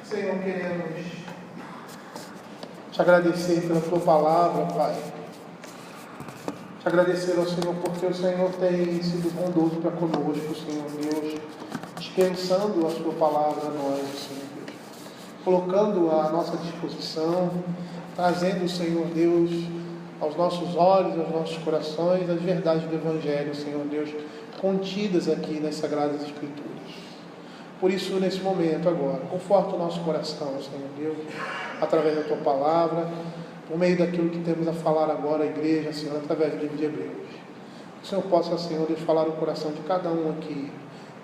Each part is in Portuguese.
Senhor, queremos te agradecer pela tua palavra, Pai. Te agradecer ao Senhor porque o Senhor tem sido bondoso para conosco, Senhor Deus, dispensando a sua palavra a nós, Senhor Deus, colocando à nossa disposição, trazendo, Senhor Deus, aos nossos olhos, aos nossos corações, as verdades do Evangelho, Senhor Deus, contidas aqui nas Sagradas Escrituras. Por isso, nesse momento agora, conforta o nosso coração, Senhor Deus, através da tua palavra, por meio daquilo que temos a falar agora, a igreja, Senhor, através do livro de Hebreus. Que o Senhor possa, Senhor Deus, falar no coração de cada um aqui,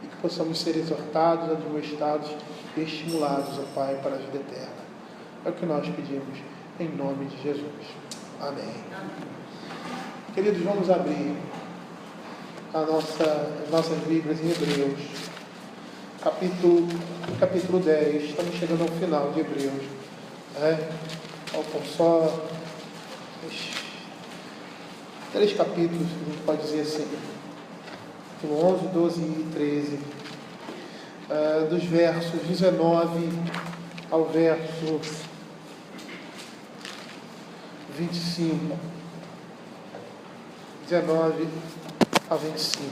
e que possamos ser exortados, admoestados e estimulados, ó Pai, para a vida eterna. É o que nós pedimos, em nome de Jesus. Amém. Queridos, vamos abrir as nossas Bíblias em Hebreus, capítulo 10. Estamos chegando ao final de Hebreus. Faltam só 3 capítulos, a gente pode dizer assim, capítulo 11, 12 e 13, dos versos 19 ao verso 25, 19 a 25.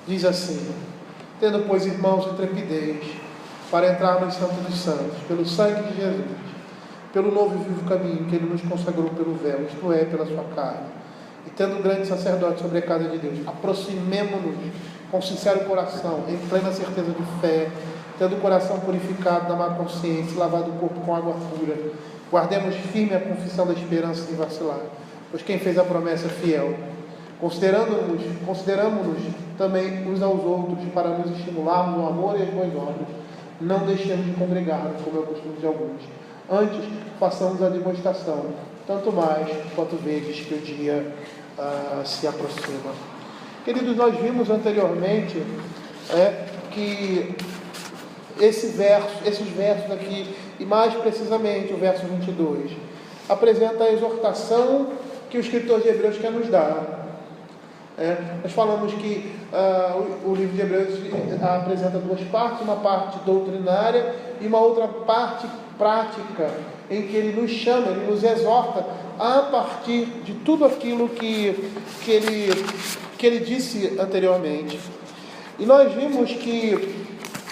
Diz assim: tendo, pois, irmãos, intrepidez para entrar no Santo dos Santos, pelo sangue de Jesus, pelo novo e vivo caminho que Ele nos consagrou pelo véu, isto é, pela sua carne, e tendo grande sacerdote sobre a casa de Deus, aproximemo-nos com sincero coração, em plena certeza de fé, tendo o coração purificado da má consciência, lavado o corpo com água pura. Guardemos firme a confissão da esperança sem vacilar, pois quem fez a promessa é fiel. Consideramos-nos também uns aos outros para nos estimularmos no amor e as boas obras. Não deixemos de congregar-nos, como é o costume de alguns. Antes, façamos a demonstração, tanto mais quanto vedes que o dia se aproxima. Queridos, nós vimos anteriormente que esses versos aqui, e mais precisamente o verso 22, apresenta a exortação que o escritor de Hebreus quer nos dar. Nós falamos que o livro de Hebreus apresenta 2 partes, uma parte doutrinária e uma outra parte prática, em que ele nos chama, ele nos exorta a partir de tudo aquilo que ele disse anteriormente. E nós vimos que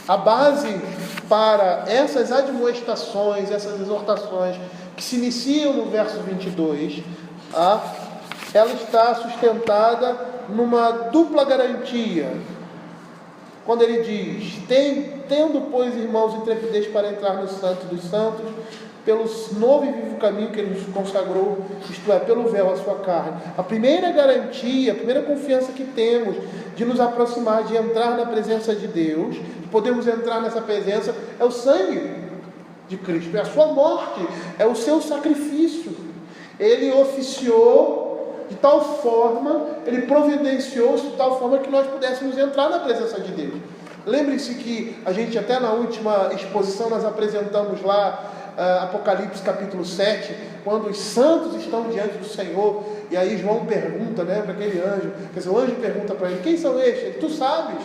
a base para essas admoestações, essas exortações que se iniciam no verso 22, ela está sustentada numa dupla garantia. Quando ele diz: tendo, pois, irmãos, intrepidez para entrar no Santo dos Santos, pelo novo e vivo caminho que Ele nos consagrou, isto é, pelo véu à sua carne. A primeira garantia, a primeira confiança que temos de nos aproximar, de entrar na presença de Deus, de podermos entrar nessa presença, é o sangue de Cristo, é a sua morte, é o seu sacrifício. Ele oficiou de tal forma, Ele providenciou-se de tal forma que nós pudéssemos entrar na presença de Deus. Lembre-se que a gente até na última exposição nós apresentamos lá Apocalipse capítulo 7, quando os santos estão diante do Senhor, e aí João pergunta para aquele anjo, quer dizer, o anjo pergunta para ele: quem são estes? Ele: tu sabes.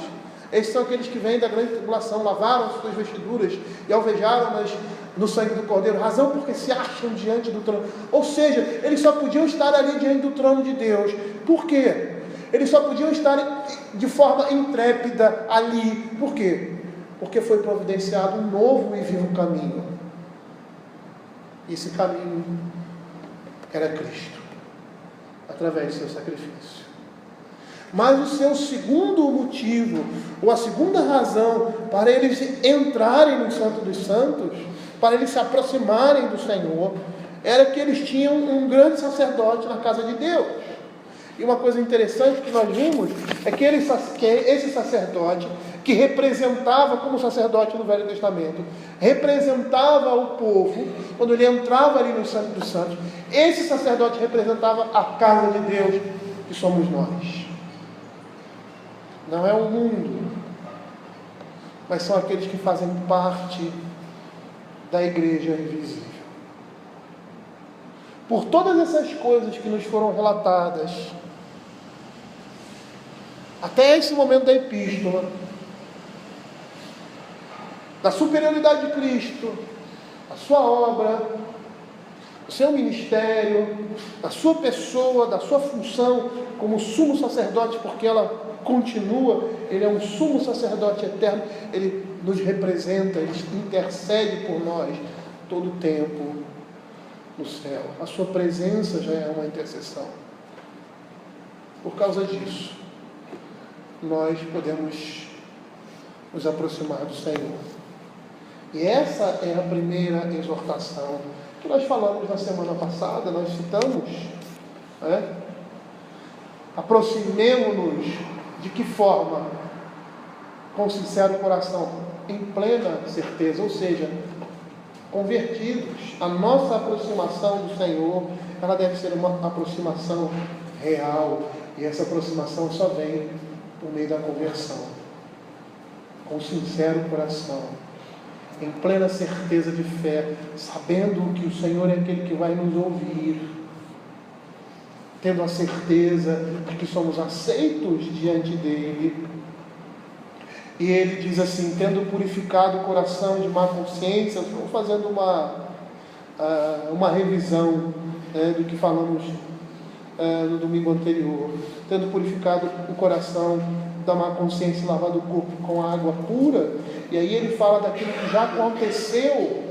Estes são aqueles que vêm da grande tribulação, lavaram as suas vestiduras e alvejaram-nas no sangue do Cordeiro, razão porque se acham diante do trono. Ou seja, eles só podiam estar ali diante do trono de Deus. Por quê? Eles só podiam estar de forma intrépida ali. Por quê? Porque foi providenciado um novo e vivo caminho. E esse caminho era Cristo, através do seu sacrifício. Mas o seu segundo motivo, ou a segunda razão para eles entrarem no Santo dos Santos, para eles se aproximarem do Senhor, era que eles tinham um grande sacerdote na casa de Deus. E uma coisa interessante que nós vimos é que esse sacerdote, que representava, como sacerdote no Velho Testamento, representava o povo, quando ele entrava ali no Santo dos Santos, esse sacerdote representava a casa de Deus, que somos nós. Não é o mundo, mas são aqueles que fazem parte da igreja invisível. Por todas essas coisas que nos foram relatadas, até esse momento da epístola, da superioridade de Cristo, a sua obra, o seu ministério, a sua pessoa, da sua função como sumo sacerdote, porque ela continua, ele é um sumo sacerdote eterno, ele nos representa, ele intercede por nós todo o tempo no céu. A sua presença já é uma intercessão. Por causa disso, nós podemos nos aproximar do Senhor. E essa é a primeira exortação que nós falamos na semana passada, nós citamos, né? Aproximemo-nos de que forma? Com sincero coração, em plena certeza, ou seja, convertidos. A nossa aproximação do Senhor, ela deve ser uma aproximação real, e essa aproximação só vem por meio da conversão, com sincero coração, em plena certeza de fé, sabendo que o Senhor é aquele que vai nos ouvir, tendo a certeza de que somos aceitos diante dele. E ele diz assim, tendo purificado o coração de má consciência, estou fazendo uma revisão do que falamos no domingo anterior, tendo purificado o coração da má consciência e lavado o corpo com água pura. E aí ele fala daquilo que já aconteceu,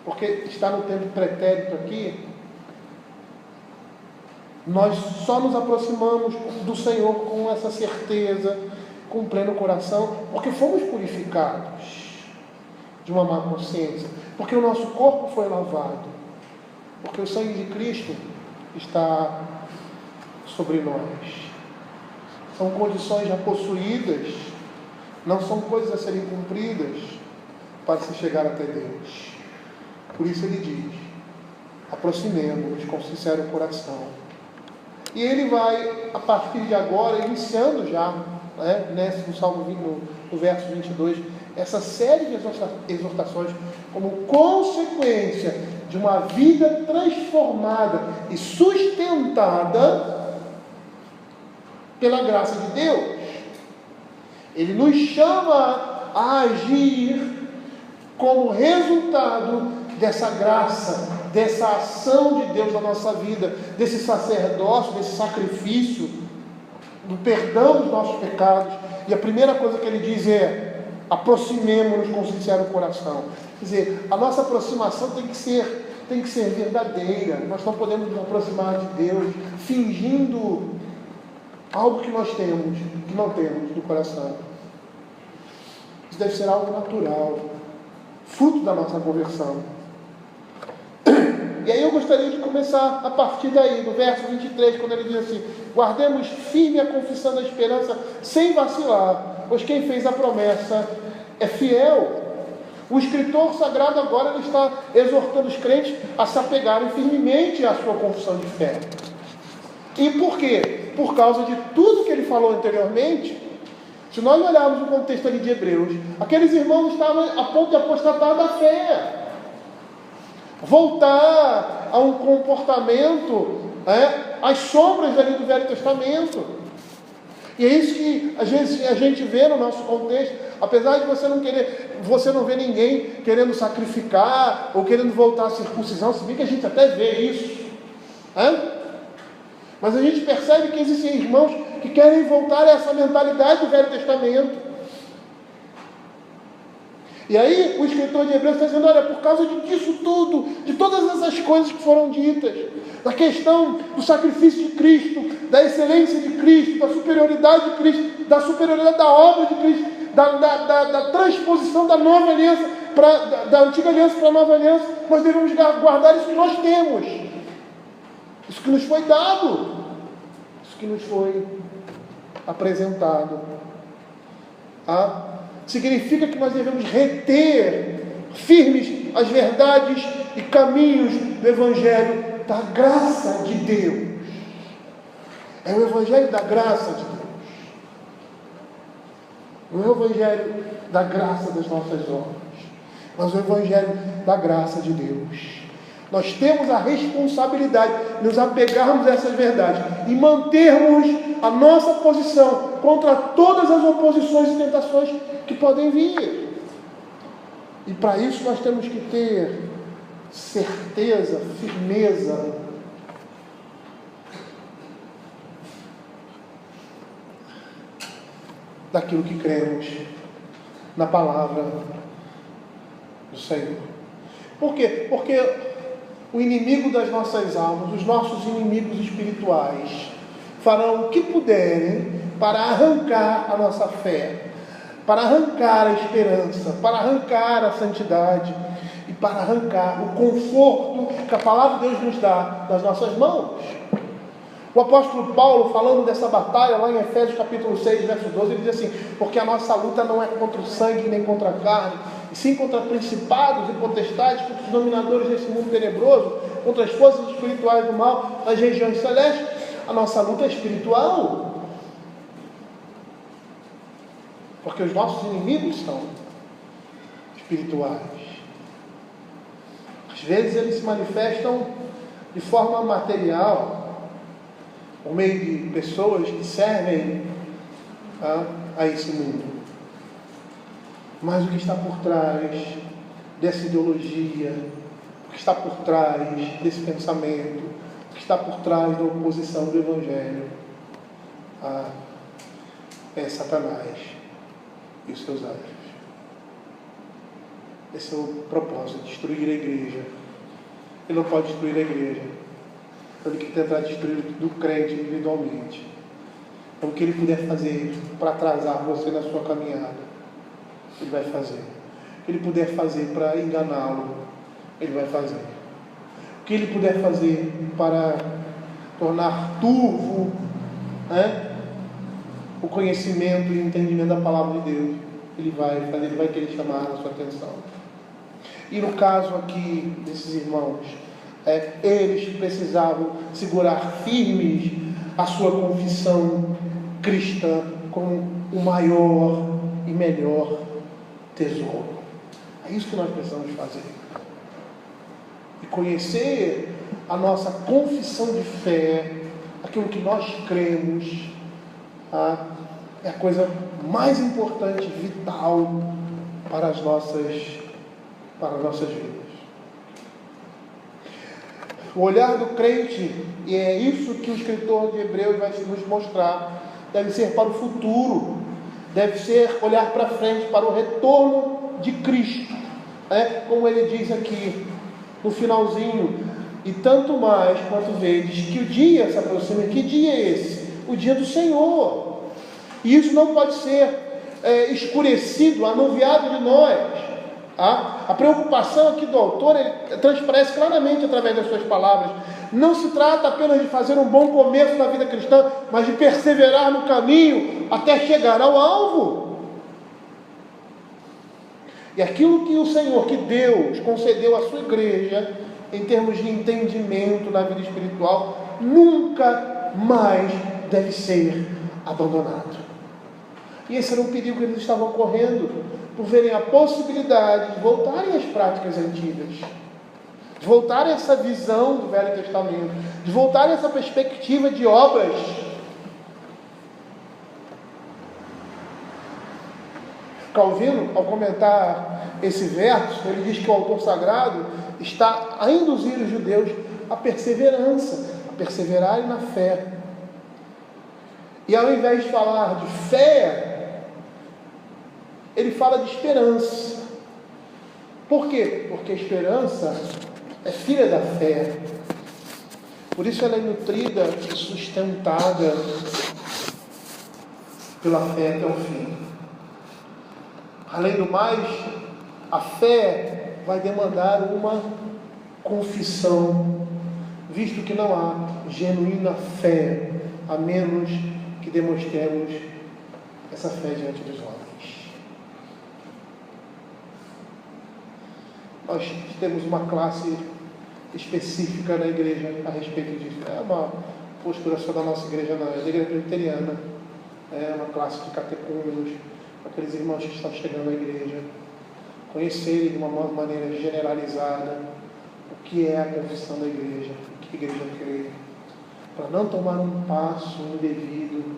porque está no tempo pretérito aqui. Nós só nos aproximamos do Senhor com essa certeza, com pleno coração, porque fomos purificados de uma má consciência, porque o nosso corpo foi lavado, porque o sangue de Cristo está sobre nós. São condições já possuídas, não são coisas a serem cumpridas para se chegar até Deus. Por isso ele diz, aproximemo-nos com sincero coração. E ele vai, a partir de agora, iniciando já, no Salmo 20, no verso 22, essa série de exortações como consequência de uma vida transformada e sustentada pela graça de Deus. Ele nos chama a agir como resultado dessa graça, dessa ação de Deus na nossa vida, desse sacerdócio, desse sacrifício, do perdão dos nossos pecados. E a primeira coisa que ele diz é, aproximemo-nos com sincero coração. Quer dizer, a nossa aproximação tem que ser verdadeira. Nós não podemos nos aproximar de Deus fingindo algo que nós temos, que não temos no coração. Isso deve ser algo natural, fruto da nossa conversão. E aí eu gostaria de começar a partir daí, do verso 23, quando ele diz assim, guardemos firme a confissão da esperança, sem vacilar, pois quem fez a promessa é fiel. O escritor sagrado agora ele está exortando os crentes a se apegarem firmemente à sua confissão de fé. E por quê? Por causa de tudo que ele falou anteriormente. Se nós olharmos o contexto ali de Hebreus, aqueles irmãos estavam a ponto de apostatar da fé, voltar a um comportamento, às sombras ali do Velho Testamento. E é isso que a gente vê no nosso contexto. Apesar de você não ver ninguém querendo sacrificar ou querendo voltar à circuncisão, se bem que a gente até vê isso, mas a gente percebe que existem irmãos que querem voltar a essa mentalidade do Velho Testamento. E aí o escritor de Hebreus está dizendo, olha, por causa disso tudo, de todas essas coisas que foram ditas, da questão do sacrifício de Cristo, da excelência de Cristo, da superioridade de Cristo, da superioridade da obra de Cristo, da transposição da nova aliança, da antiga aliança para a nova aliança, nós devemos guardar isso que nós temos, isso que nos foi dado, isso que nos foi apresentado. Significa que nós devemos reter firmes as verdades e caminhos do Evangelho da graça de Deus. É o Evangelho da graça de Deus. Não é o Evangelho da graça das nossas obras, mas o Evangelho da graça de Deus. Nós temos a responsabilidade de nos apegarmos a essas verdades e mantermos a nossa posição contra todas as oposições e tentações que podem vir. E para isso nós temos que ter certeza, firmeza daquilo que cremos na palavra do Senhor. Por quê? Porque o inimigo das nossas almas, os nossos inimigos espirituais, farão o que puderem para arrancar a nossa fé, para arrancar a esperança, para arrancar a santidade e para arrancar o conforto que a palavra de Deus nos dá das nossas mãos. O apóstolo Paulo, falando dessa batalha, lá em Efésios capítulo 6, verso 12, ele diz assim: porque a nossa luta não é contra o sangue nem contra a carne, e sim contra principados e potestades, contra os dominadores desse mundo tenebroso, contra as forças espirituais do mal nas regiões celestes. A nossa luta é espiritual, porque os nossos inimigos são espirituais. Às vezes eles se manifestam de forma material, por meio de pessoas que servem a esse mundo. Mas o que está por trás dessa ideologia, o que está por trás desse pensamento, o que está por trás da oposição do Evangelho, é Satanás e os seus anjos. Esse é o propósito, destruir a igreja. Ele não pode destruir a igreja. Ele quer tentar destruir do crente individualmente. Então, o que ele puder fazer para atrasar você na sua caminhada, ele vai fazer. O que ele puder fazer para enganá-lo, ele vai fazer. O que ele puder fazer para tornar turvo o conhecimento e o entendimento da palavra de Deus, ele vai fazer, ele vai querer chamar a sua atenção. E no caso aqui desses irmãos, eles precisavam segurar firmes a sua confissão cristã como o maior e melhor tesouro. É isso que nós precisamos fazer. E conhecer a nossa confissão de fé, aquilo que nós cremos, é a coisa mais importante, vital para as nossas vidas. O olhar do crente, e é isso que o escritor de Hebreus vai nos mostrar, deve ser para o futuro, deve ser olhar para frente, para o retorno de Cristo, como ele diz aqui no finalzinho: e tanto mais quanto vedes que o dia se aproxima. Que dia é esse? O dia do Senhor. E isso não pode ser escurecido, anuviado de nós. A preocupação aqui do autor, ele transparece claramente através das suas palavras. Não se trata apenas de fazer um bom começo na vida cristã, mas de perseverar no caminho até chegar ao alvo. E aquilo que o Senhor, que Deus concedeu à sua igreja, em termos de entendimento na vida espiritual, nunca mais deve ser abandonado. E esse era um perigo que eles estavam correndo, por verem a possibilidade de voltarem às práticas antigas, de voltarem a essa visão do Velho Testamento, de voltarem a essa perspectiva de obras. Calvino, ao comentar esse verso, ele diz que o autor sagrado está a induzir os judeus à perseverança, a perseverarem na fé. E ao invés de falar de fé, ele fala de esperança. Por quê? Porque a esperança é filha da fé. Por isso ela é nutrida e sustentada pela fé até o fim. Além do mais, a fé vai demandar uma confissão, visto que não há genuína fé, a menos que demonstremos essa fé diante dos homens. Nós temos uma classe específica na igreja a respeito disso. É uma postura só da nossa igreja, não. É da igreja presbiteriana. É uma classe de catecúmenos, aqueles irmãos que estão chegando à igreja, conhecerem de uma maneira generalizada o que é a confissão da igreja, o que a igreja crê, para não tomar um passo indevido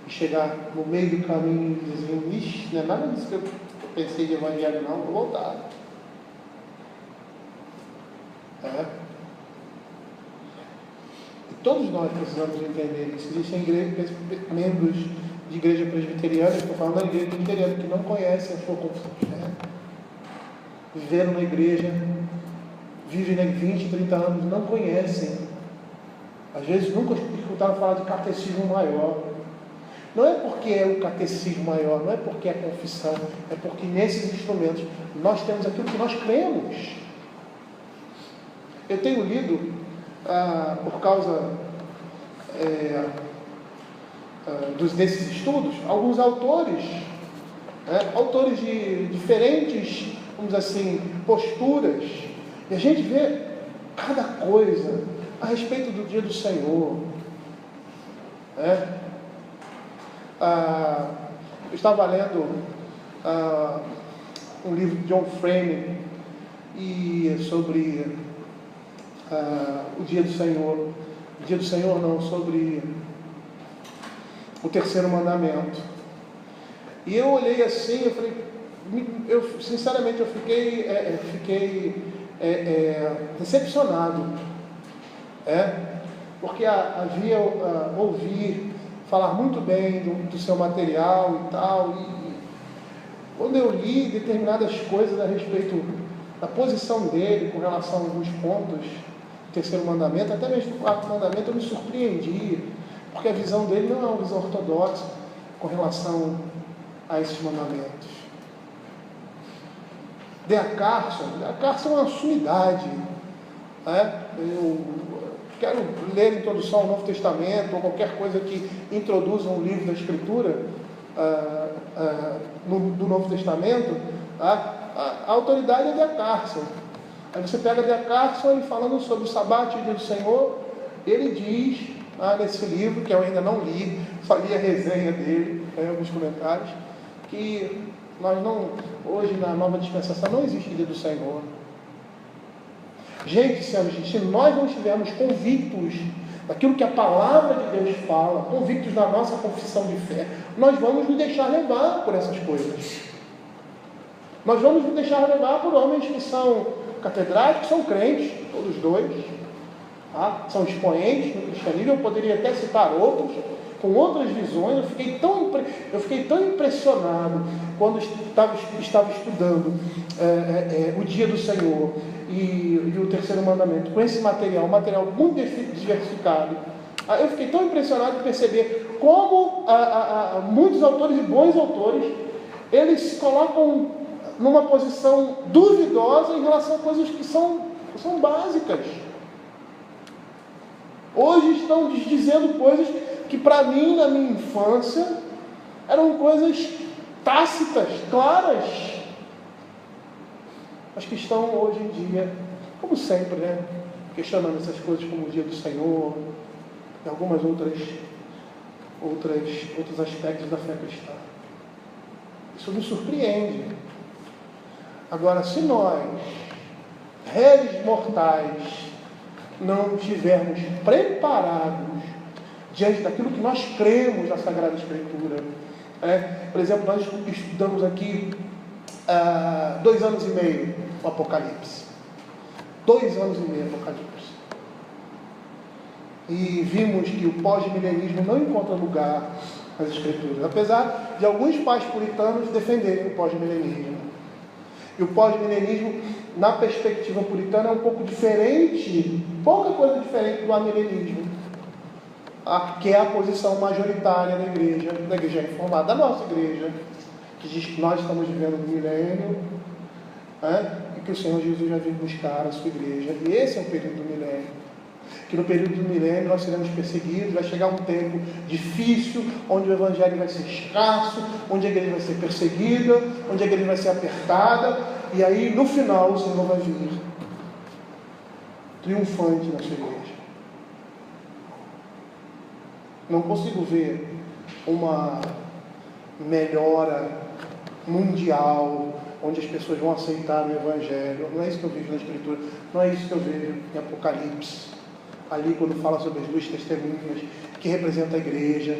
e chegar no meio do caminho e dizer: ixi, não é nada disso que eu pensei de evangelho, não, vou voltar. É. E todos nós precisamos entender isso. Existem membros de igreja presbiteriana, estou falando da igreja presbiteriana, que não conhecem a sua confissão de fé. Viveram na igreja, vivem 20, 30 anos, não conhecem. Às vezes nunca escutaram falar de catecismo maior. Não é porque é o catecismo maior, não é porque é a confissão, é porque nesses instrumentos nós temos aquilo que nós cremos. Eu tenho lido, por causa desses estudos, alguns autores, autores de diferentes, vamos dizer assim, posturas, e a gente vê cada coisa a respeito do dia do Senhor. Eu estava lendo um livro de John Frame sobre o dia do Senhor. O dia do Senhor não, sobre o terceiro mandamento. E eu olhei assim, eu falei, sinceramente eu fiquei decepcionado, porque havia ouvi falar muito bem do seu material e tal, e quando eu li determinadas coisas a respeito da posição dele com relação a alguns pontos do terceiro mandamento, até mesmo do quarto mandamento, eu me surpreendi, porque a visão dele não é uma visão ortodoxa com relação a esses mandamentos. De Carson é uma sumidade. Eu quero ler a introdução ao Novo Testamento, ou qualquer coisa que introduza um livro da Escritura do Novo Testamento, a autoridade é de Carson. Aí você pega de Carson, ele falando sobre o Sabate e o dia do Senhor, ele diz, nesse livro, que eu ainda não li, só li a resenha dele, alguns comentários, que hoje na nova dispensação não existe dia do Senhor. Gente, se nós não estivermos convictos daquilo que a palavra de Deus fala, convictos da nossa confissão de fé, nós vamos nos deixar levar por essas coisas. Nós vamos nos deixar levar por homens que são catedráticos, são crentes, todos dois, são expoentes no cristianismo. Eu poderia até citar outros, com outras visões. Eu fiquei tão impressionado quando estava estudando o dia do Senhor e o terceiro mandamento, com esse material, um material muito diversificado. Eu fiquei tão impressionado de perceber como muitos autores e bons autores, eles se colocam numa posição duvidosa em relação a coisas que são básicas. Hoje estão dizendo coisas que para mim, na minha infância, eram coisas tácitas, claras, mas que estão hoje em dia, como sempre, questionando essas coisas como o dia do Senhor e algumas outros aspectos da fé cristã. Isso me surpreende. Agora, se nós, réis mortais, não estivermos preparados diante daquilo que nós cremos na Sagrada Escritura, por exemplo, nós estudamos aqui 2 anos e meio o Apocalipse. 2 anos e meio o Apocalipse. E vimos que o pós-milenismo não encontra lugar nas Escrituras, apesar de alguns pais puritanos defenderem o pós-milenismo. E o pós-milenismo, na perspectiva puritana, é um pouco diferente, pouca coisa diferente do amilenismo, que é a posição majoritária da igreja reformada, da nossa igreja, que diz que nós estamos vivendo no milênio, e que o Senhor Jesus já veio buscar a sua igreja. E esse é o período do milênio. Que no período do milênio nós seremos perseguidos, vai chegar um tempo difícil, onde o evangelho vai ser escasso, onde a igreja vai ser perseguida, onde a igreja vai ser apertada, e aí no final o Senhor vai vir triunfante na sua igreja. Não consigo ver uma melhora mundial, onde as pessoas vão aceitar o evangelho. Não é isso que eu vejo na Escritura, não é isso que eu vejo em Apocalipse. Ali quando fala sobre as 2 testemunhas, que representam a igreja,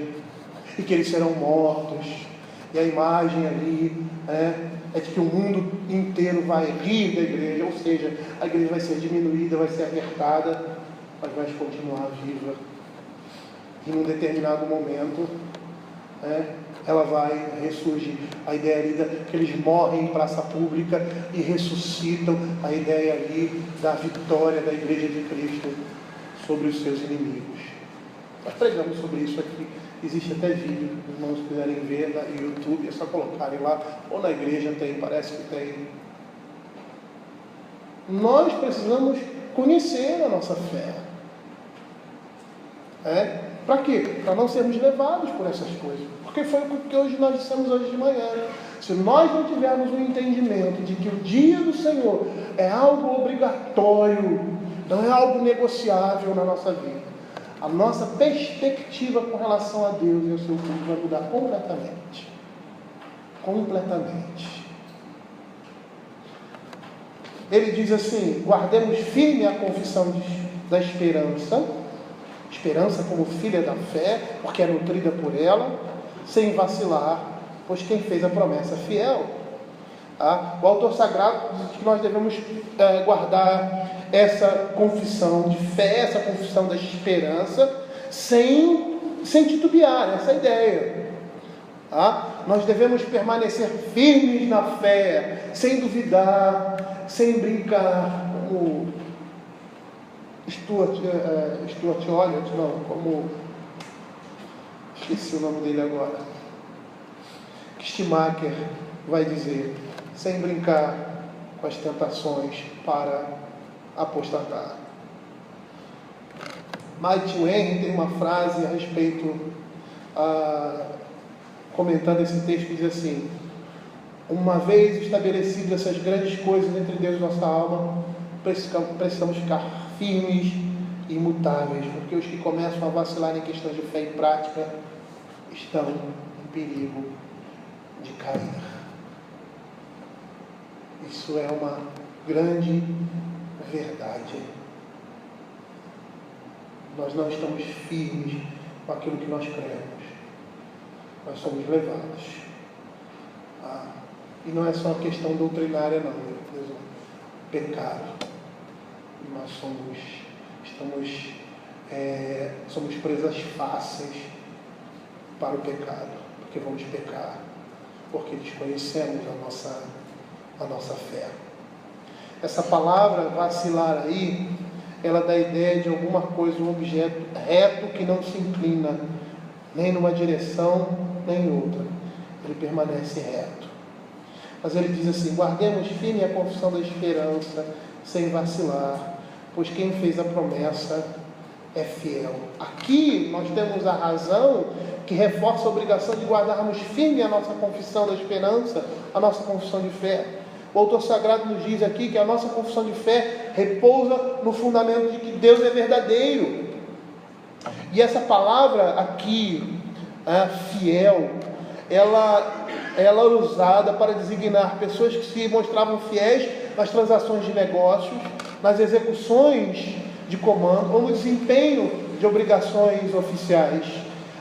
e que eles serão mortos, E a imagem ali é de que o mundo inteiro vai rir da igreja, ou seja, a igreja vai ser diminuída, vai ser apertada, mas vai continuar viva. E num determinado momento, ela vai ressurgir. A ideia ali que eles morrem em praça pública e ressuscitam, a ideia ali da vitória da igreja de Cristo sobre os seus inimigos. Nós pregamos sobre isso aqui. Existe até vídeo, se os irmãos quiserem ver no YouTube, é só colocarem lá, ou na igreja tem, parece que tem. Nós precisamos conhecer a nossa fé. Para quê? Para não sermos levados por essas coisas. Porque foi o que hoje nós dissemos hoje de manhã. Se nós não tivermos um entendimento de que o dia do Senhor é algo obrigatório, não é algo negociável na nossa vida, a nossa perspectiva com relação a Deus e ao seu povo vai mudar completamente. Completamente. Ele diz assim: guardemos firme a confissão da esperança, esperança como filha da fé, porque é nutrida por ela, sem vacilar, pois quem fez a promessa é fiel. O autor sagrado diz que nós devemos guardar essa confissão de fé, essa confissão da esperança, sem titubear, essa ideia. Nós devemos permanecer firmes na fé, sem duvidar, sem brincar, como Stuart Olliott, como esqueci o nome dele agora, Stimacher vai dizer, sem brincar com as tentações para apostatar. Matthew Henry tem uma frase a respeito, comentando esse texto, diz assim: uma vez estabelecidas essas grandes coisas entre Deus e nossa alma, precisamos ficar firmes e imutáveis, porque os que começam a vacilar em questões de fé e prática estão em perigo de cair. Isso é uma grande verdade. Nós não estamos firmes com aquilo que nós cremos. Nós somos levados. E não é só uma questão doutrinária, não. Pecado. Nós somos presas fáceis para o pecado, porque vamos pecar, porque desconhecemos a nossa fé. Essa palavra vacilar aí, ela dá a ideia de alguma coisa, um objeto reto que não se inclina nem numa direção nem em outra, ele permanece reto. Mas ele diz assim: guardemos firme a confissão da esperança sem vacilar, pois quem fez a promessa é fiel. Aqui nós temos a razão que reforça a obrigação de guardarmos firme a nossa confissão da esperança, a nossa confissão de fé. O autor sagrado nos diz aqui que a nossa confissão de fé repousa no fundamento de que Deus é verdadeiro. E essa palavra aqui, fiel, ela é usada para designar pessoas que se mostravam fiéis nas transações de negócios, nas execuções de comando ou no desempenho de obrigações oficiais.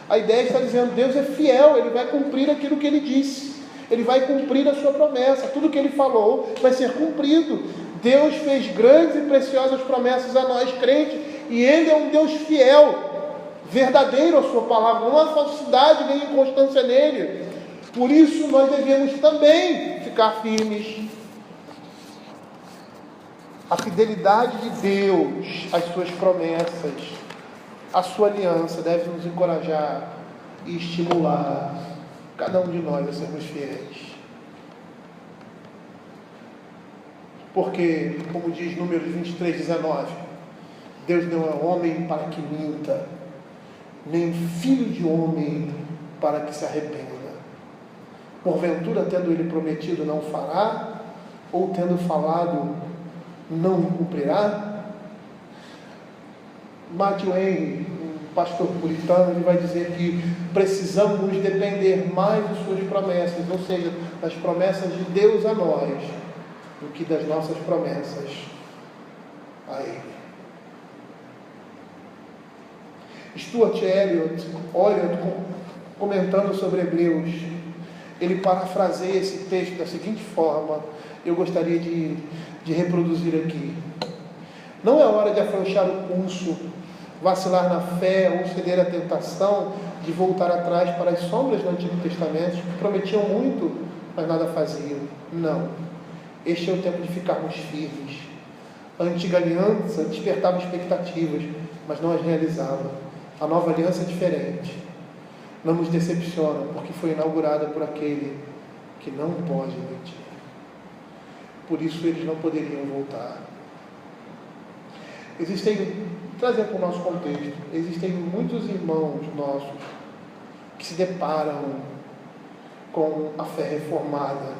A ideia está dizendo: Deus é fiel, Ele vai cumprir aquilo que Ele disse, Ele vai cumprir a sua promessa, tudo que Ele falou vai ser cumprido. Deus fez grandes e preciosas promessas a nós crentes, e Ele é um Deus fiel, verdadeiro à sua palavra, não há falsidade nem inconstância nele. Por isso nós devemos também ficar firmes. A fidelidade de Deus às suas promessas, a sua aliança deve nos encorajar e estimular cada um de nós a sermos fiéis. Porque, como diz Números 23:19, Deus não é homem para que minta, nem filho de homem para que se arrependa. Porventura, tendo Ele prometido, não fará, ou tendo falado, não cumprirá? Matthew Henry, um pastor puritano, ele vai dizer que precisamos depender mais de suas promessas, ou seja, das promessas de Deus a nós, do que das nossas promessas a Ele. Stuart Olliott, comentando sobre Hebreus, ele parafraseia esse texto da seguinte forma, eu gostaria de reproduzir aqui. Não é hora de afrouxar o pulso, vacilar na fé ou ceder à tentação de voltar atrás para as sombras do Antigo Testamento, que prometiam muito, mas nada faziam. Não. Este é o tempo de ficarmos firmes. A antiga aliança despertava expectativas, mas não as realizava. A nova aliança é diferente. Não nos decepciona, porque foi inaugurada por aquele que não pode mentir. Por isso eles não poderiam voltar. Trazer para o nosso contexto, existem muitos irmãos nossos que se deparam com a fé reformada,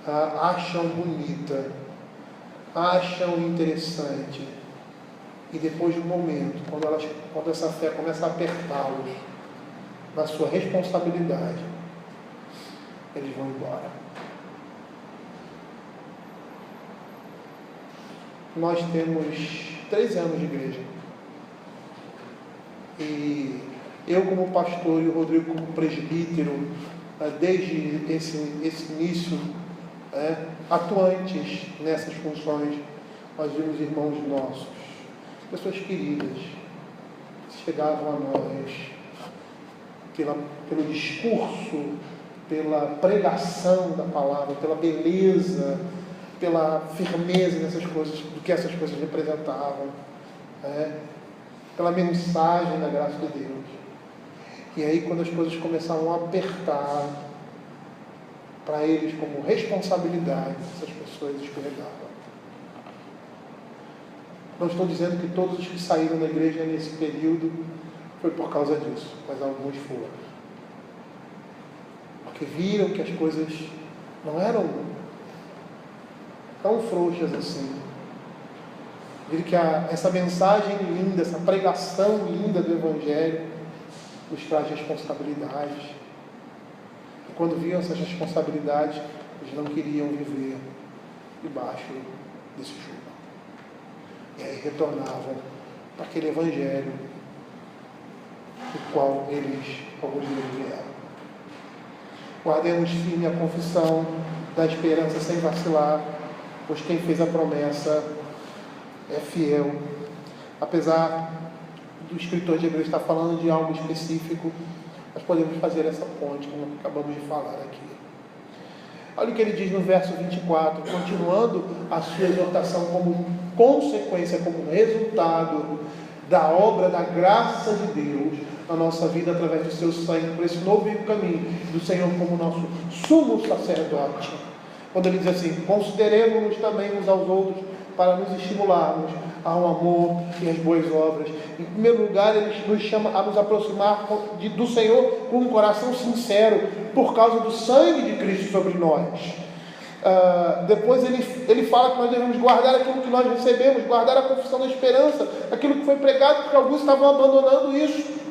acham bonita, acham interessante, e depois de um momento, quando essa fé começa a apertá-los na sua responsabilidade, eles vão embora. Nós temos 13 anos de igreja. E eu como pastor e o Rodrigo como presbítero, desde esse início, atuantes nessas funções, nós vimos irmãos nossos, pessoas queridas, que chegavam a nós pelo discurso, pela pregação da palavra, pela beleza, pela firmeza dessas coisas, do que essas coisas representavam, pela mensagem da graça de Deus. E aí, quando as coisas começavam a apertar para eles como responsabilidade, essas pessoas escorregavam. Não estou dizendo que todos os que saíram da igreja nesse período foi por causa disso, mas alguns foram. Porque viram que as coisas não eram tão frouxas assim. Viram que essa mensagem linda, essa pregação linda do Evangelho nos traz responsabilidades. E quando viam essas responsabilidades, eles não queriam viver debaixo desse jugo. E aí retornavam para aquele Evangelho do qual alguns deles vieram. Guardemos firme a confissão da esperança sem vacilar, pois quem fez a promessa é fiel. Apesar do escritor de Hebreus estar falando de algo específico, nós podemos fazer essa ponte, como acabamos de falar aqui. Olha o que ele diz no verso 24, continuando a sua exortação como consequência, como resultado da obra da graça de Deus na nossa vida através do seu sangue, por esse novo caminho do Senhor como nosso sumo sacerdote. Quando ele diz assim, consideremos-nos também uns aos outros para nos estimularmos ao amor e às boas obras. Em primeiro lugar, ele nos chama a nos aproximar do Senhor com um coração sincero, por causa do sangue de Cristo sobre nós. Depois ele fala que nós devemos guardar aquilo que nós recebemos, guardar a confissão da esperança, aquilo que foi pregado, porque alguns estavam abandonando isso,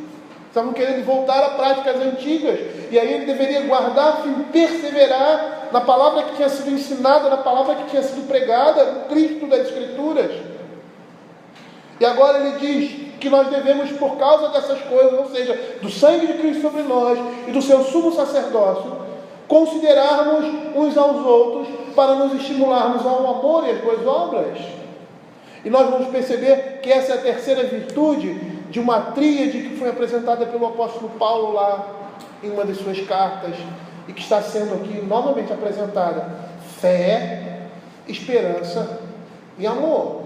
estavam querendo voltar a práticas antigas, e aí ele deveria guardar e perseverar na palavra que tinha sido ensinada, na palavra que tinha sido pregada, no Cristo das Escrituras. E agora ele diz que nós devemos, por causa dessas coisas, ou seja, do sangue de Cristo sobre nós e do seu sumo sacerdócio, considerarmos uns aos outros para nos estimularmos ao amor e às boas obras. E nós vamos perceber que essa é a terceira virtude de uma tríade que foi apresentada pelo apóstolo Paulo lá em uma das suas cartas e que está sendo aqui novamente apresentada: fé, esperança e amor.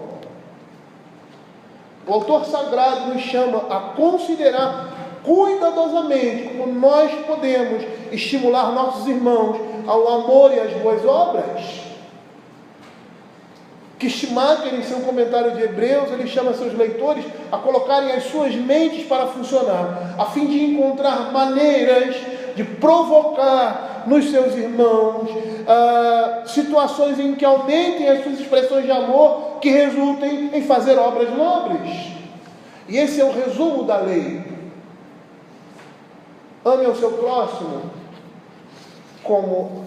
O autor sagrado nos chama a considerar cuidadosamente como nós podemos estimular nossos irmãos ao amor e às boas obras. Que Schumacher, em seu comentário de Hebreus, ele chama seus leitores a colocarem as suas mentes para funcionar, a fim de encontrar maneiras de provocar nos seus irmãos situações em que aumentem as suas expressões de amor, que resultem em fazer obras nobres. E esse é o resumo da lei. Ame ao seu próximo como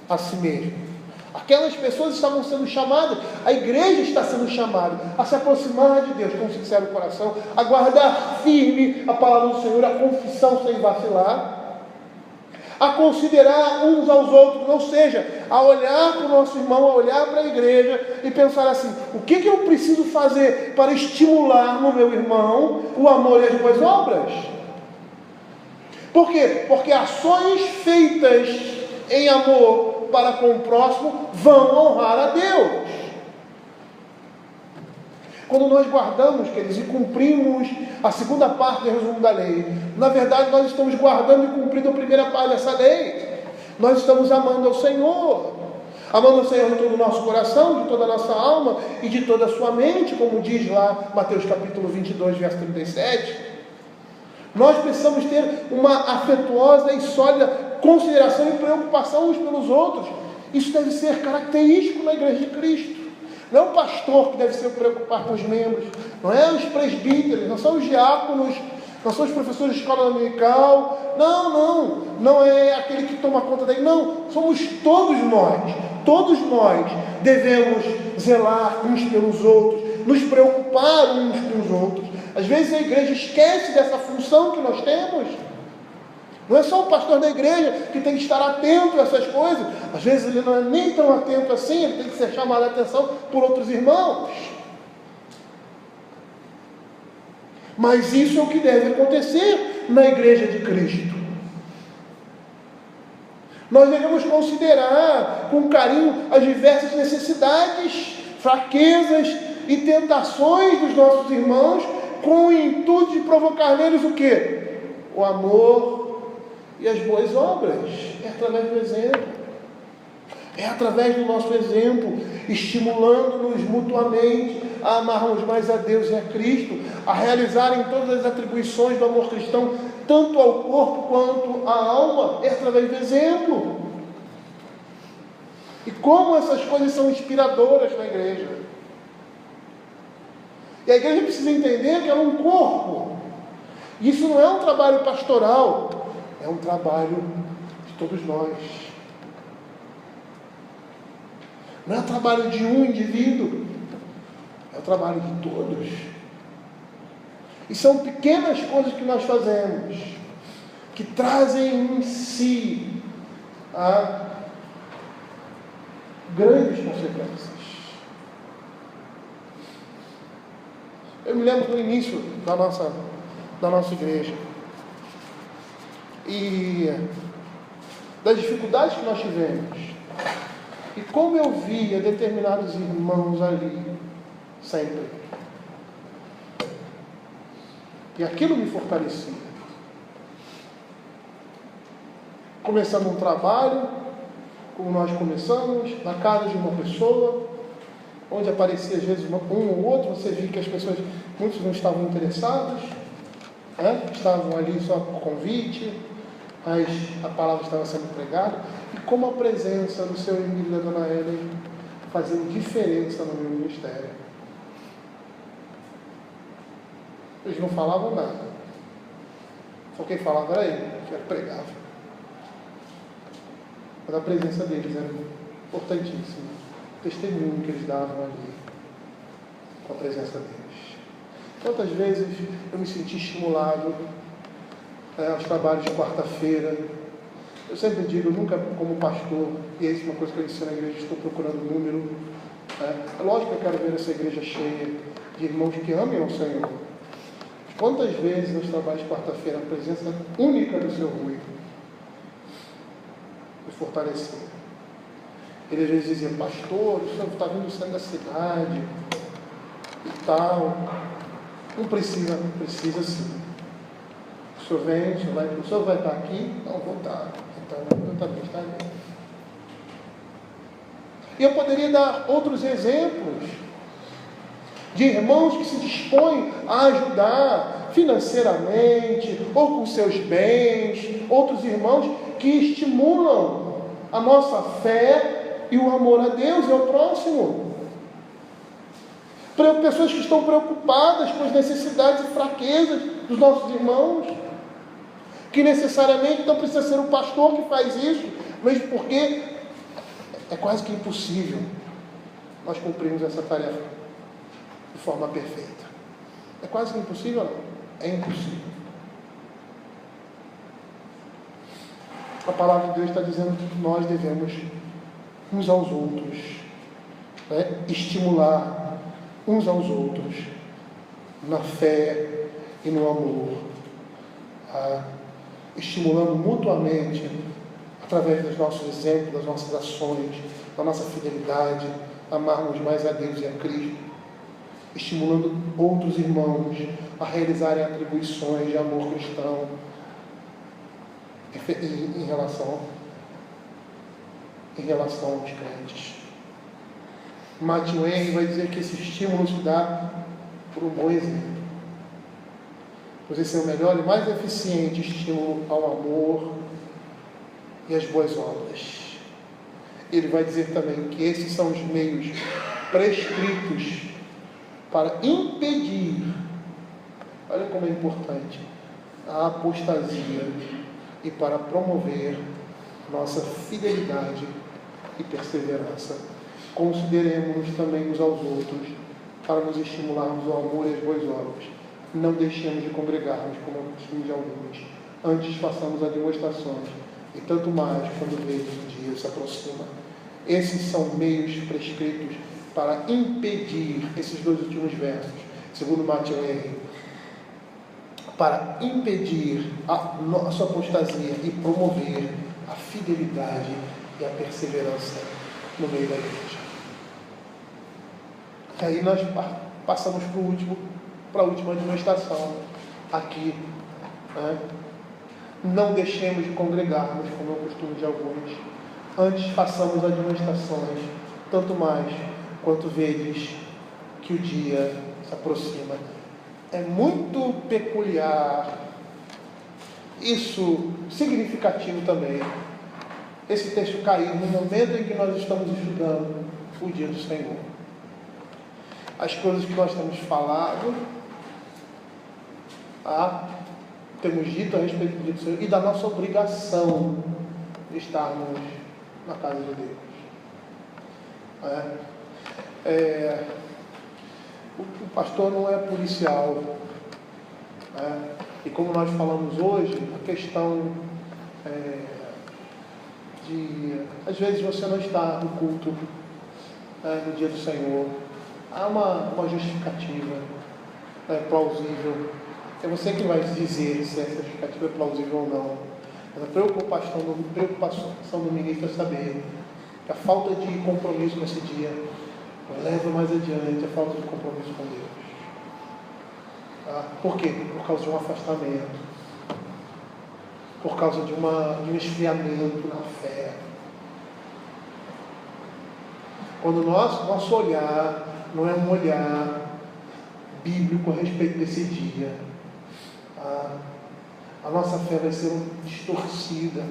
a si mesmo. Aquelas pessoas estavam sendo chamadas, a igreja está sendo chamada a se aproximar de Deus com sincero coração, a guardar firme a palavra do Senhor, a confissão sem vacilar, a considerar uns aos outros, ou seja, a olhar para o nosso irmão, a olhar para a igreja e pensar assim: o que eu preciso fazer para estimular no meu irmão o amor e as boas obras? Por quê? Porque ações feitas em amor para com o próximo vão honrar a Deus. Quando nós guardamos, queridos, e cumprimos a segunda parte do resumo da lei, na verdade nós estamos guardando e cumprindo a primeira parte dessa lei. Nós estamos amando ao Senhor. Amando ao Senhor de todo o nosso coração, de toda a nossa alma e de toda a sua mente, como diz lá Mateus capítulo 22, verso 37. Nós precisamos ter uma afetuosa e sólida consideração e preocupação uns pelos outros. Isso deve ser característico na Igreja de Cristo. Não é o pastor que deve se preocupar com os membros, não é os presbíteros, não são os diáconos, não são os professores de escola dominical, não é aquele que toma conta daí, não, somos todos nós devemos zelar uns pelos outros, nos preocupar uns com os outros. Às vezes a igreja esquece dessa função que nós temos. Não é só o pastor da igreja que tem que estar atento a essas coisas. Às vezes ele não é nem tão atento assim, ele tem que ser chamado a atenção por outros irmãos. Mas isso é o que deve acontecer na igreja de Cristo. Nós devemos considerar com carinho as diversas necessidades, fraquezas e tentações dos nossos irmãos, com o intuito de provocar neles o quê? O amor e as boas obras. É através do exemplo. É através do nosso exemplo, estimulando-nos mutuamente a amarmos mais a Deus e a Cristo, a realizarem todas as atribuições do amor cristão, tanto ao corpo quanto à alma. É através do exemplo. E como essas coisas são inspiradoras na igreja. E a igreja precisa entender que ela é um corpo. E isso não é um trabalho pastoral, é um trabalho de todos nós. Não é o trabalho de um indivíduo, é o trabalho de todos. E são pequenas coisas que nós fazemos, que trazem em si grandes consequências. Eu me lembro do início da nossa igreja. E das dificuldades que nós tivemos. E como eu via determinados irmãos ali, sempre. E aquilo me fortalecia. Começando um trabalho, como nós começamos, na casa de uma pessoa, onde aparecia às vezes um ou outro, você via que as pessoas, muitos não estavam interessados, estavam ali só por convite, mas a palavra estava sendo pregada, e como a presença do seu amigo da dona Ellen fazia diferença no meu ministério. Eles não falavam nada, só quem falava era ele, que pregava. Mas a presença deles era importantíssima, o testemunho que eles davam ali, com a presença deles. Quantas vezes eu me senti estimulado aos trabalhos de quarta-feira. Eu sempre digo, nunca como pastor, e isso é uma coisa que eu ensino na igreja, estou procurando número. É lógico que eu quero ver essa igreja cheia de irmãos que amem ao Senhor. Quantas vezes nos trabalhos de quarta-feira a presença única do seu Rui me fortaleceu. Ele às vezes dizia: pastor, o senhor está vindo do centro da cidade e tal. Não precisa sim. O senhor vem, o senhor vai estar aqui? Não, vou estar. Então, eu também estarei. E eu poderia dar outros exemplos de irmãos que se dispõem a ajudar financeiramente, ou com seus bens, outros irmãos que estimulam a nossa fé e o amor a Deus e ao próximo. Pessoas que estão preocupadas com as necessidades e fraquezas dos nossos irmãos, que necessariamente não precisa ser o pastor que faz isso, mesmo porque é quase que impossível nós cumprirmos essa tarefa de forma perfeita. É quase que impossível, não? É impossível. A palavra de Deus está dizendo que nós devemos uns aos outros, né, estimular uns aos outros na fé e no amor, estimulando mutuamente através dos nossos exemplos, das nossas ações, da nossa fidelidade, amarmos mais a Deus e a Cristo, estimulando outros irmãos a realizarem atribuições de amor cristão em relação aos crentes. Matthew Henry vai dizer que esse estímulo se dá por um bom exemplo. Pois esse é o melhor e mais eficiente estímulo ao amor e às boas obras. Ele vai dizer também que esses são os meios prescritos para impedir, olha como é importante, a apostasia e para promover nossa fidelidade e perseverança. Consideremos-nos também uns aos outros para nos estimularmos ao amor e às boas obras. Não deixemos de congregar-nos, como é o costume de alguns. Antes façamos admoestações, e tanto mais quando vedes o dia se aproxima. Esses são meios prescritos para impedir, esses dois últimos versos, segundo Matthew Henry, para impedir a nossa apostasia e promover a fidelidade e a perseverança no meio da igreja. Aí nós passamos para a última admoestação aqui, né? Não deixemos de congregar-nos, como é o costume de alguns. Antes façamos admoestações, tanto mais quanto vedes que o dia se aproxima. É muito peculiar, isso significativo também, esse texto cair no momento em que nós estamos estudando o dia do Senhor. As coisas que nós temos falado, temos dito a respeito do dia do Senhor e da nossa obrigação de estarmos na casa de Deus. O pastor não é policial, e como nós falamos hoje, a questão de, às vezes você não está no culto no dia do Senhor, há uma justificativa plausível, é você que vai dizer se essa justificativa é plausível ou não. Mas a preocupação do ministro é saber que a falta de compromisso com esse dia leva mais adiante a falta de compromisso com Deus. Por quê? Por causa de um afastamento, por causa de um esfriamento na fé. Quando o nosso olhar não é um olhar bíblico a respeito desse dia, a nossa fé vai ser distorcida,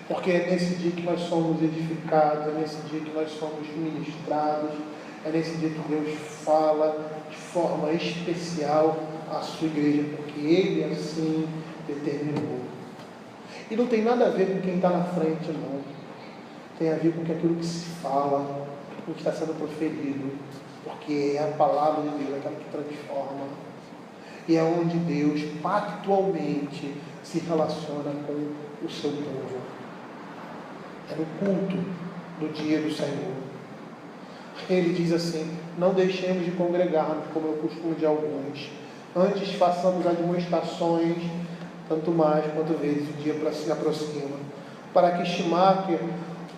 porque é nesse dia que nós somos edificados, é nesse dia que nós somos ministrados, é nesse dia que Deus fala de forma especial à sua igreja, porque Ele assim determinou. E não tem nada a ver com quem está na frente, não. Tem a ver com aquilo que se fala, com o que está sendo proferido, porque é a palavra de Deus, aquela que transforma. E é onde Deus pactualmente se relaciona com o seu povo. É no culto do dia do Senhor. Ele diz assim: não deixemos de congregar-nos, como é o costume de alguns. Antes façamos admoestações, tanto mais quanto vezes o dia se aproxima. Para que Schumacher,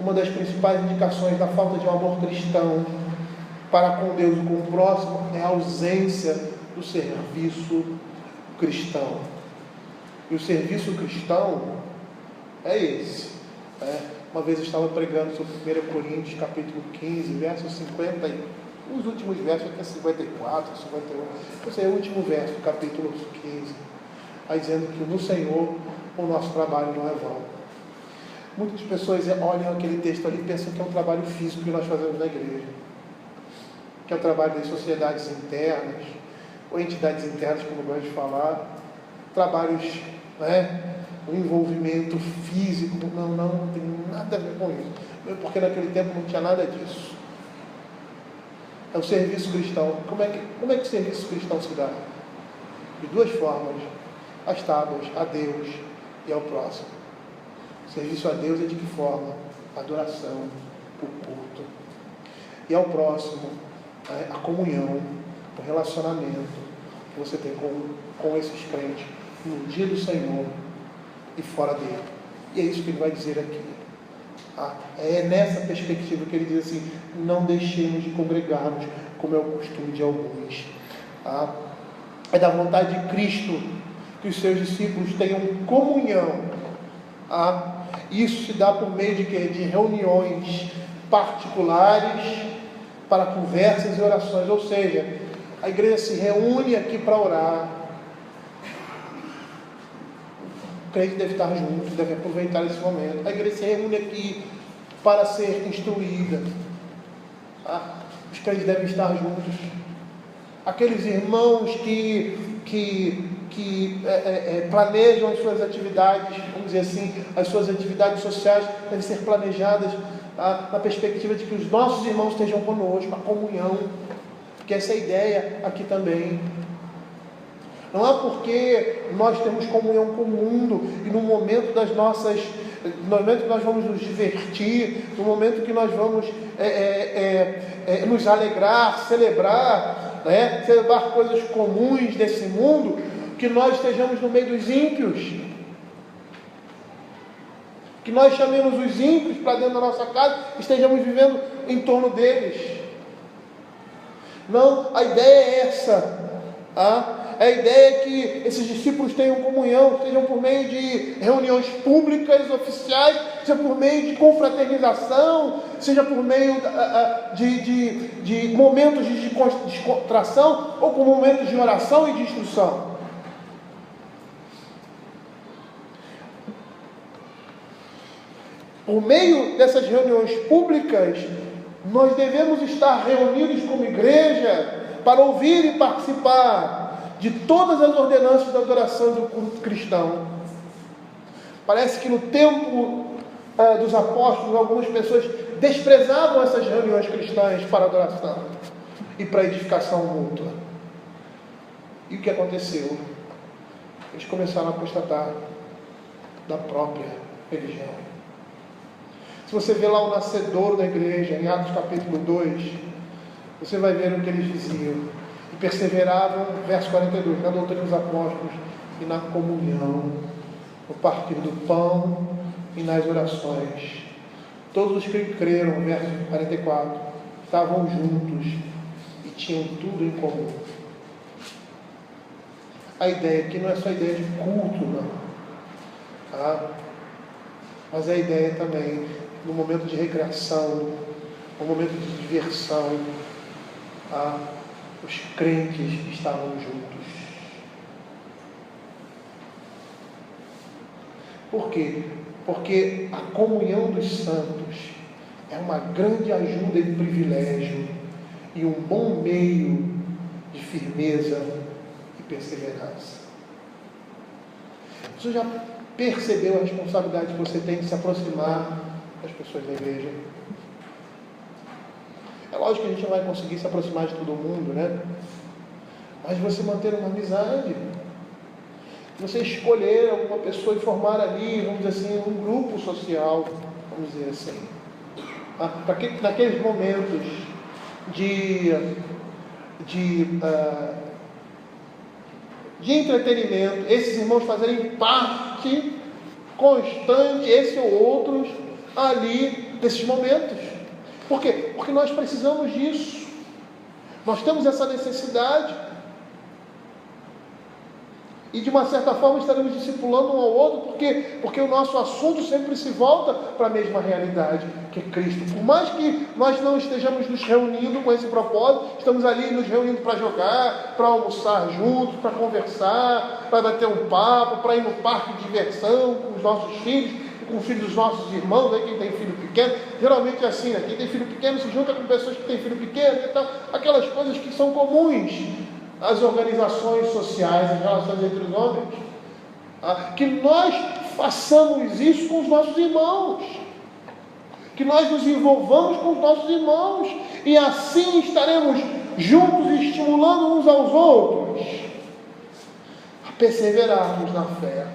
uma das principais indicações da falta de um amor cristão para com Deus e com o próximo é a ausência do serviço cristão. E o serviço cristão é esse. Uma vez eu estava pregando sobre 1 Coríntios, capítulo 15, verso 50, os últimos versos, até 54, 51. Esse é o último verso do capítulo 15. Aí dizendo que no Senhor o nosso trabalho não é vão. Muitas pessoas olham aquele texto ali e pensam que é um trabalho físico que nós fazemos na igreja, que é o trabalho das sociedades internas, ou entidades internas, como eu gosto de falar, trabalhos, o envolvimento físico. Não tem nada a ver com isso, porque naquele tempo não tinha nada disso. É o serviço cristão. Como é que o serviço cristão se dá? De duas formas: as tábuas, a Deus e ao próximo. Serviço a Deus é de que forma? Adoração, o culto. E ao próximo, a comunhão, o relacionamento que você tem com esses crentes no dia do Senhor e fora dele. E é isso que ele vai dizer aqui. É nessa perspectiva que ele diz assim: não deixemos de congregar-nos, como é o costume de alguns. É da vontade de Cristo que os seus discípulos tenham comunhão. Isso se dá por meio de quê? De reuniões particulares para conversas e orações. Ou seja, a igreja se reúne aqui para orar. O crente deve estar junto, deve aproveitar esse momento. A igreja se reúne aqui para ser instruída. Os crentes devem estar juntos. Aqueles irmãos que planejam as suas atividades, vamos dizer assim, as suas atividades sociais devem ser planejadas na perspectiva de que os nossos irmãos estejam conosco, a comunhão, que essa é a ideia aqui também. Não é porque nós temos comunhão com o mundo e no momento no momento que nós vamos nos divertir, no momento que nós vamos nos alegrar, celebrar coisas comuns desse mundo, que nós estejamos no meio dos ímpios, que nós chamemos os ímpios para dentro da nossa casa e estejamos vivendo em torno deles. Não, a ideia é essa. A ideia é que esses discípulos tenham comunhão, sejam por meio de reuniões públicas, oficiais, seja por meio de confraternização, seja por meio de momentos de descontração, ou por momentos de oração e de instrução. Por meio dessas reuniões públicas, nós devemos estar reunidos como igreja para ouvir e participar de todas as ordenanças da adoração do culto cristão. Parece que no tempo dos apóstolos, algumas pessoas desprezavam essas reuniões cristãs para adoração e para edificação mútua. E o que aconteceu? Eles começaram a apostatar da própria religião. Se você vê lá o nascedouro da igreja, em Atos capítulo 2, você vai ver o que eles diziam. E perseveravam, verso 42, na doutrina dos apóstolos e na comunhão, no partir do pão e nas orações. Todos os que creram, verso 44, estavam juntos e tinham tudo em comum. A ideia aqui não é só a ideia de culto, não. Mas a ideia também, no momento de recreação, no momento de diversão, os crentes estavam juntos. Por quê? Porque a comunhão dos santos é uma grande ajuda e privilégio e um bom meio de firmeza e perseverança. Você já percebeu a responsabilidade que você tem de se aproximar das pessoas da igreja? É lógico que a gente não vai conseguir se aproximar de todo mundo, né? Mas você manter uma amizade, você escolher alguma pessoa e formar ali, vamos dizer assim, um grupo social, vamos dizer assim, naqueles momentos de entretenimento, esses irmãos fazerem parte constante, esse ou outros, ali, desses momentos. Por quê? Porque nós precisamos disso. Nós temos essa necessidade. E de uma certa forma estaremos discipulando um ao outro, porque o nosso assunto sempre se volta para a mesma realidade, que é Cristo. Por mais que nós não estejamos nos reunindo com esse propósito, estamos ali nos reunindo para jogar, para almoçar juntos, para conversar, para bater um papo, para ir no parque de diversão com os nossos filhos, com os filhos dos nossos irmãos, quem tem filho pequeno, geralmente é assim, né? Quem tem filho pequeno se junta com pessoas que têm filho pequeno e tal, aquelas coisas que são comuns às organizações sociais, as relações entre os homens, que nós façamos isso com os nossos irmãos, que nós nos envolvamos com os nossos irmãos, e assim estaremos juntos e estimulando uns aos outros a perseverarmos na fé.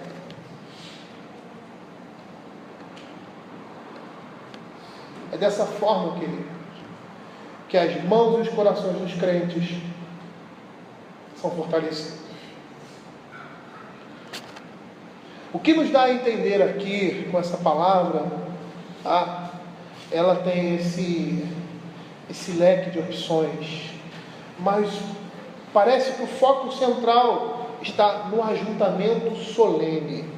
É dessa forma, queridos, que as mãos e os corações dos crentes são fortalecidos. O que nos dá a entender aqui com essa palavra, tá? Ela tem esse leque de opções, mas parece que o foco central está no ajuntamento solene.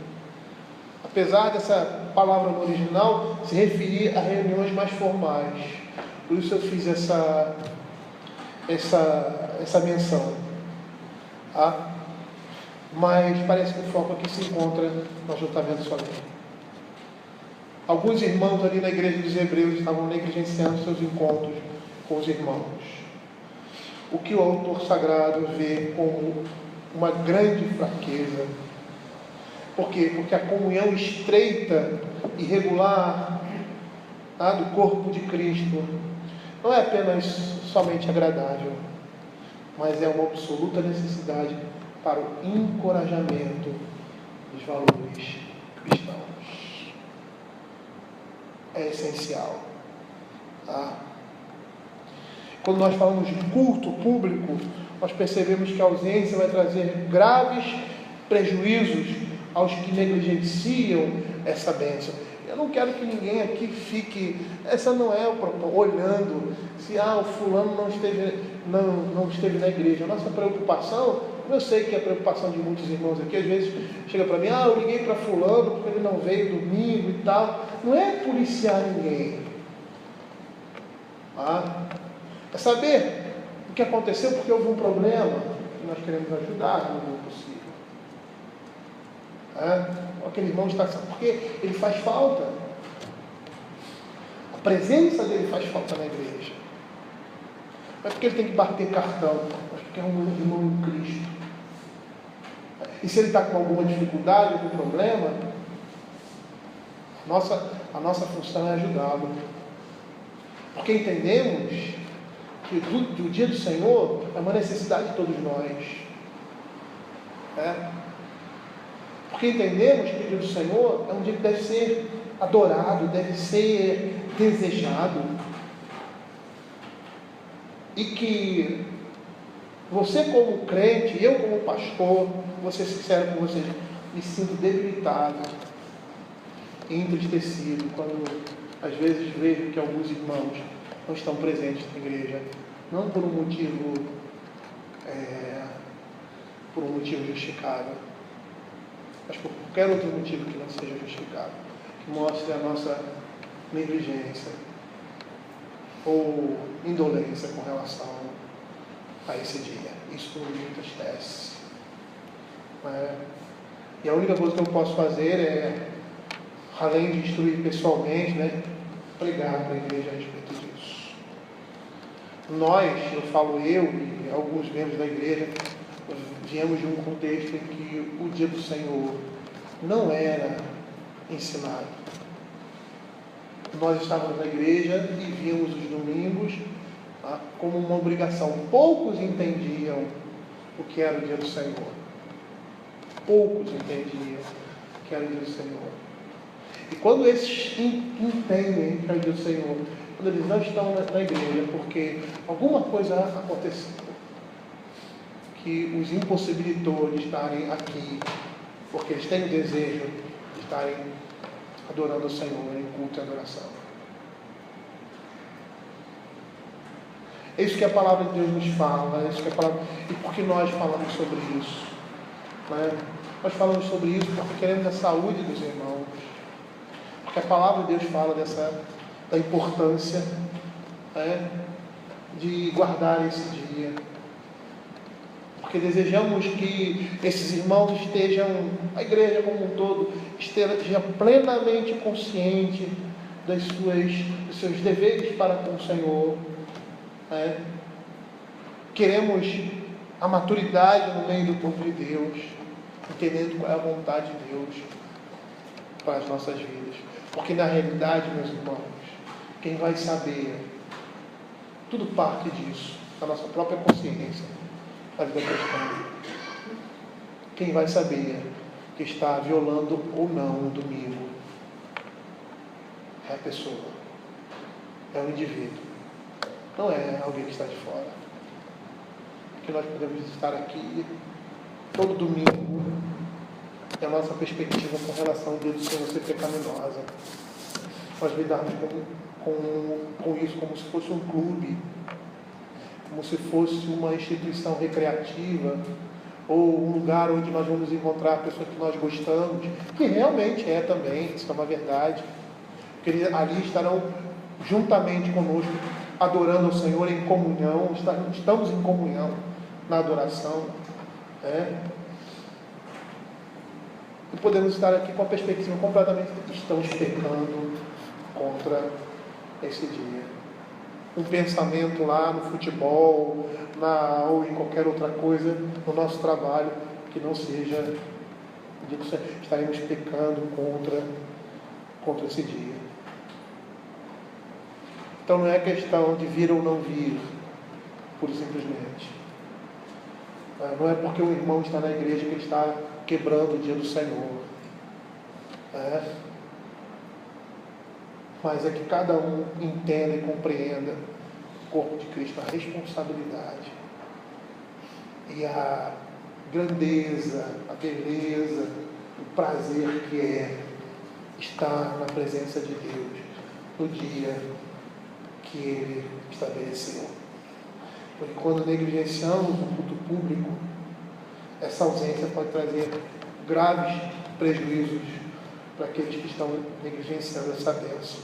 Apesar dessa palavra no original se referir a reuniões mais formais. Por isso eu fiz essa menção. Tá? Mas parece que o foco aqui se encontra no ajuntamento solene. Alguns irmãos ali na igreja dos Hebreus estavam negligenciando seus encontros com os irmãos. O que o autor sagrado vê como uma grande fraqueza. Por quê? Porque a comunhão estreita e regular do corpo de Cristo não é apenas somente agradável, mas é uma absoluta necessidade para o encorajamento dos valores cristãos. É essencial. Tá? Quando nós falamos de culto público, nós percebemos que a ausência vai trazer graves prejuízos aos que negligenciam essa bênção. Eu não quero que ninguém aqui fique, essa não é o propósito, olhando se o fulano não esteve na igreja. A nossa preocupação, eu sei que é a preocupação de muitos irmãos aqui, às vezes chega para mim, eu liguei para fulano porque ele não veio domingo e tal. Não é policiar ninguém. É saber o que aconteceu porque houve um problema e nós queremos ajudar no possível. Aquele irmão está porque ele faz falta. A presença dele faz falta na igreja. Não é porque ele tem que bater cartão, mas porque é um irmão em Cristo. E se ele está com alguma dificuldade, algum problema, a nossa função é ajudá-lo. Porque entendemos que o dia do Senhor é uma necessidade de todos nós. Porque entendemos que o dia do Senhor é um dia que deve ser adorado, deve ser desejado. E que você como crente, eu como pastor, vou ser sincero com vocês, me sinto debilitado e entristecido quando às vezes vejo que alguns irmãos não estão presentes na igreja, não por um motivo justificável, mas por qualquer outro motivo que não seja justificável, que mostre a nossa negligência ou indolência com relação a esse dia. Isso me entristece. E a única coisa que eu posso fazer é, além de instruir pessoalmente, pregar para a igreja a respeito disso. Eu falo eu e alguns membros da igreja, viemos de um contexto em que o dia do Senhor não era ensinado. Nós estávamos na igreja e víamos os domingos como uma obrigação. Poucos entendiam o que era o dia do Senhor. Poucos entendiam o que era o dia do Senhor. E quando esses entendem que é o dia do Senhor, quando eles não estão na igreja, porque alguma coisa aconteceu que os impossibilitou de estarem aqui, porque eles têm o desejo de estarem adorando o Senhor em culto e adoração. É isso que a palavra de Deus nos fala, é isso que a palavra... E por que nós falamos sobre isso? Nós falamos sobre isso porque queremos a saúde dos irmãos. Porque a palavra de Deus fala da importância de guardar esse dia. Porque desejamos que esses irmãos estejam, a igreja como um todo, esteja plenamente consciente dos seus deveres para com o Senhor. Queremos a maturidade no meio do povo de Deus, entendendo qual é a vontade de Deus para as nossas vidas. Porque na realidade, meus irmãos, quem vai saber, tudo parte disso, da nossa própria consciência, da vida cristã. Quem vai saber que está violando ou não o domingo é a pessoa. é o indivíduo, não é alguém que está de fora. Que nós podemos estar aqui todo domingo e a nossa perspectiva com relação ao dia do Senhor ser pecaminosa. Nós lidarmos com isso como se fosse um clube, como se fosse uma instituição recreativa, ou um lugar onde nós vamos encontrar pessoas que nós gostamos, que realmente é também, isso é uma verdade, porque ali estarão juntamente conosco, adorando ao Senhor em comunhão, estamos em comunhão na adoração, e podemos estar aqui com a perspectiva completamente, estamos pecando contra esse dia. Um pensamento lá no futebol, ou em qualquer outra coisa, no nosso trabalho, que não seja, estaremos pecando contra esse dia. Então não é questão de vir ou não vir, pura e simplesmente. Não é porque o irmão está na igreja que ele está quebrando o dia do Senhor. Mas é que cada um entenda e compreenda o corpo de Cristo, a responsabilidade e a grandeza, a beleza, o prazer que é estar na presença de Deus no dia que Ele estabeleceu. Porque quando negligenciamos o culto público, essa ausência pode trazer graves prejuízos para aqueles que estão negligenciando essa bênção.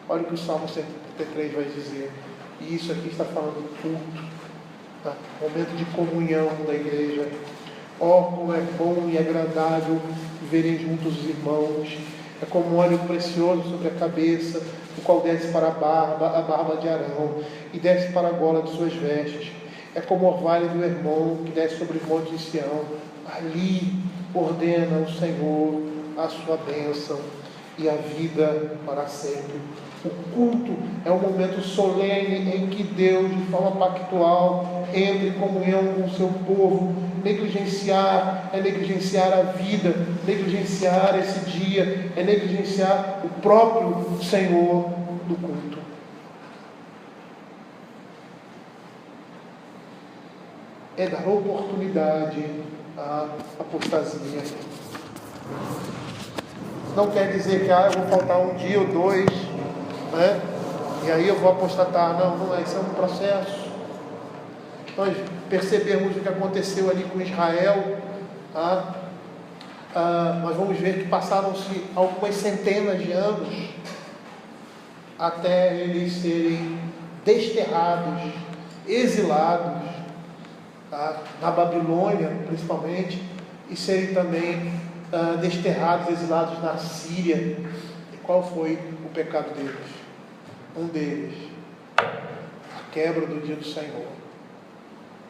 Olha o que o Salmo 133 vai dizer. E isso aqui está falando do culto, momento de comunhão da igreja. Como é bom e agradável verem juntos os irmãos. É como um óleo precioso sobre a cabeça, o qual desce para a barba de Arão, e desce para a gola de suas vestes. É como o orvalho do Hermon, que desce sobre os montes de Sião. Ali ordena o Senhor a sua bênção e a vida para sempre. O culto é um momento solene em que Deus, de forma pactual, entra em comunhão com o seu povo. Negligenciar é negligenciar a vida, negligenciar esse dia, é negligenciar o próprio Senhor do culto. É dar oportunidade à apostasia. Não quer dizer que eu vou faltar um dia ou dois, e aí eu vou apostatar. Não é. Isso é um processo. Nós percebemos o que aconteceu ali com Israel. Nós vamos ver que passaram-se algumas centenas de anos até eles serem desterrados, exilados, na Babilônia principalmente, e serem também desterrados, exilados na Síria. E qual foi o pecado deles? Um deles, a quebra do dia do Senhor,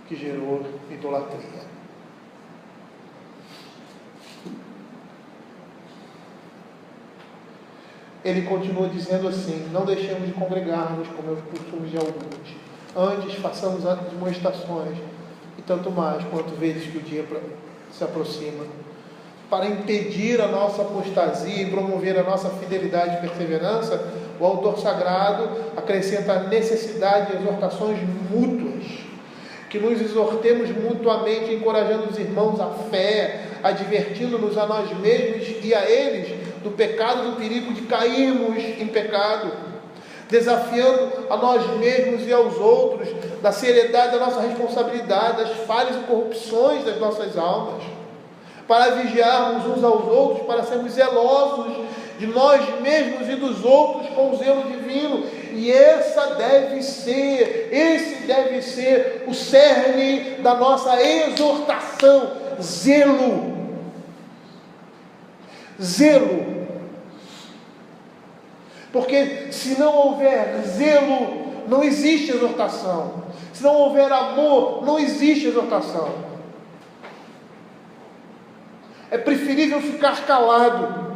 que gerou idolatria. Ele continua dizendo assim: não deixemos de congregar-nos, como é o costume de alguns. Antes façamos as admoestações, e tanto mais quanto vezes que o dia se aproxima, para impedir a nossa apostasia e promover a nossa fidelidade e perseverança. O autor sagrado acrescenta a necessidade de exortações mútuas, que nos exortemos mutuamente, encorajando os irmãos à fé, advertindo-nos a nós mesmos e a eles do pecado e do perigo de cairmos em pecado, desafiando a nós mesmos e aos outros da seriedade da nossa responsabilidade, das falhas e corrupções das nossas almas, para vigiarmos uns aos outros, para sermos zelosos de nós mesmos e dos outros com o zelo divino. E esse deve ser o cerne da nossa exortação: zelo. Porque se não houver zelo, não existe exortação. Se não houver amor, não existe exortação. É preferível ficar calado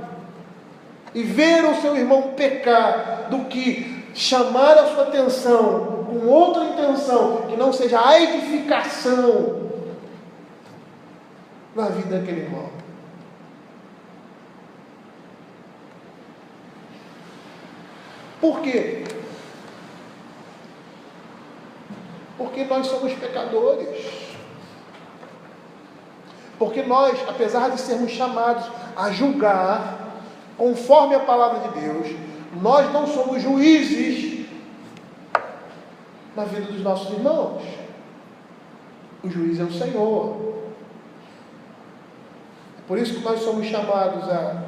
e ver o seu irmão pecar do que chamar a sua atenção com outra intenção que não seja a edificação na vida daquele irmão. Por quê? Porque nós somos pecadores. Porque nós, apesar de sermos chamados a julgar, conforme a palavra de Deus, nós não somos juízes na vida dos nossos irmãos. O juiz é o Senhor. É por isso que nós somos chamados a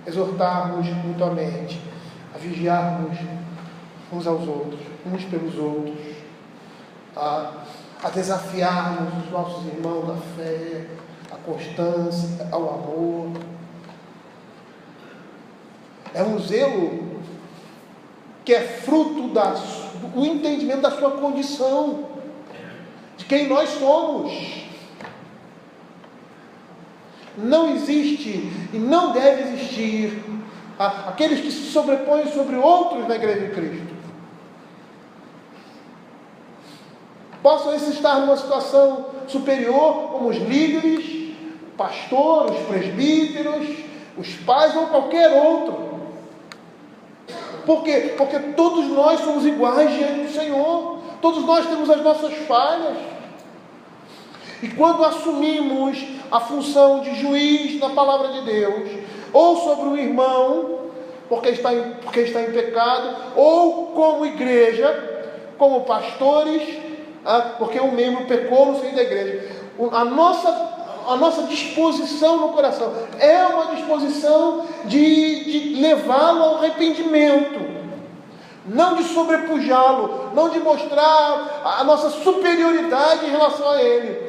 exortarmos mutuamente, a vigiarmos uns aos outros, uns pelos outros, a desafiarmos os nossos irmãos na fé, a constância, ao amor. É um zelo que é fruto do entendimento da sua condição, de quem nós somos. Não existe e não deve existir aqueles que se sobrepõem sobre outros na igreja de Cristo. Possam esses estar numa situação superior, como os líderes, o pastor, os presbíteros, os pais ou qualquer outro. Por quê? Porque todos nós somos iguais diante do Senhor. Todos nós temos as nossas falhas. E quando assumimos a função de juiz na palavra de Deus, ou sobre o irmão, porque está em pecado, ou como igreja, como pastores, porque um membro pecou no seio da igreja, a nossa disposição no coração é uma disposição de levá-lo ao arrependimento, não de sobrepujá-lo, não de mostrar a nossa superioridade em relação a ele.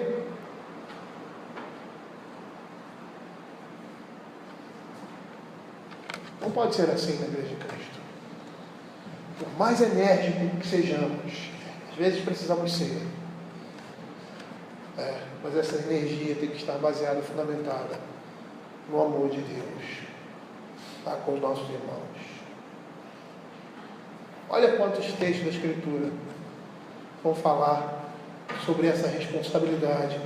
Não pode ser assim na igreja de Cristo. Por mais enérgico que sejamos, às vezes precisamos ser. Mas essa energia tem que estar baseada, fundamentada no amor de Deus, com os nossos irmãos. Olha quantos textos da Escritura vão falar sobre essa responsabilidade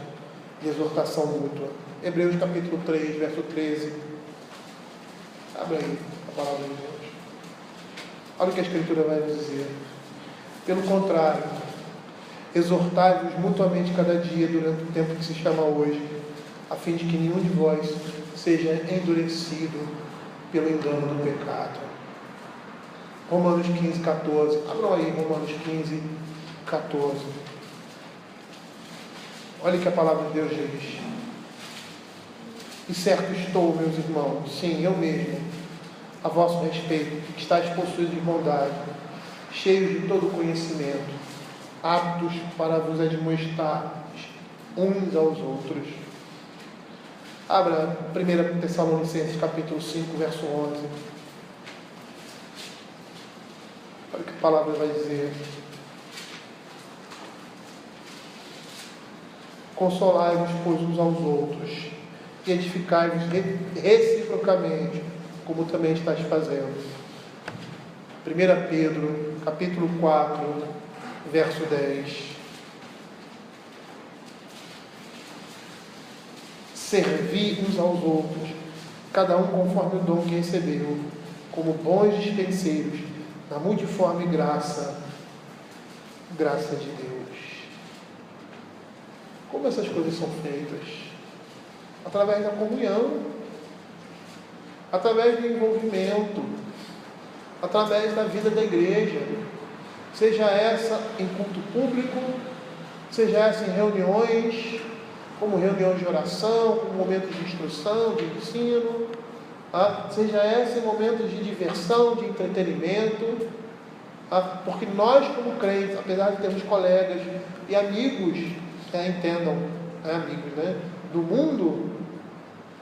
de exortação mútua. Hebreus capítulo 3, verso 13. Abre aí a palavra de Deus. Olha o que a Escritura vai nos dizer. Pelo contrário, exortai-vos mutuamente cada dia durante o tempo que se chama hoje, a fim de que nenhum de vós seja endurecido pelo engano do pecado. Romanos 15, 14. Abram aí Romanos 15, 14. Olha o que a palavra de Deus diz. E certo estou, meus irmãos, sim, eu mesmo, a vosso respeito, que estáis possuídos de bondade, cheios de todo conhecimento, aptos para vos admoestar uns aos outros. Abra 1 Tessalonicenses capítulo 5, verso 11. Olha o que a palavra vai dizer. Consolai-vos, pois, uns aos outros, e edificai-vos reciprocamente, como também estáis fazendo. 1 Pedro, capítulo 4, verso 10. Servi uns aos outros, cada um conforme o dom que recebeu, como bons dispenseiros, na multiforme graça de Deus. Como essas coisas são feitas? Através da comunhão, através do envolvimento, através da vida da igreja, seja essa em culto público, seja essa em reuniões, como reuniões de oração, como momentos de instrução, de ensino, seja essa em momentos de diversão, de entretenimento, porque nós, como crentes, apesar de termos colegas e amigos, entendam, amigos, do mundo,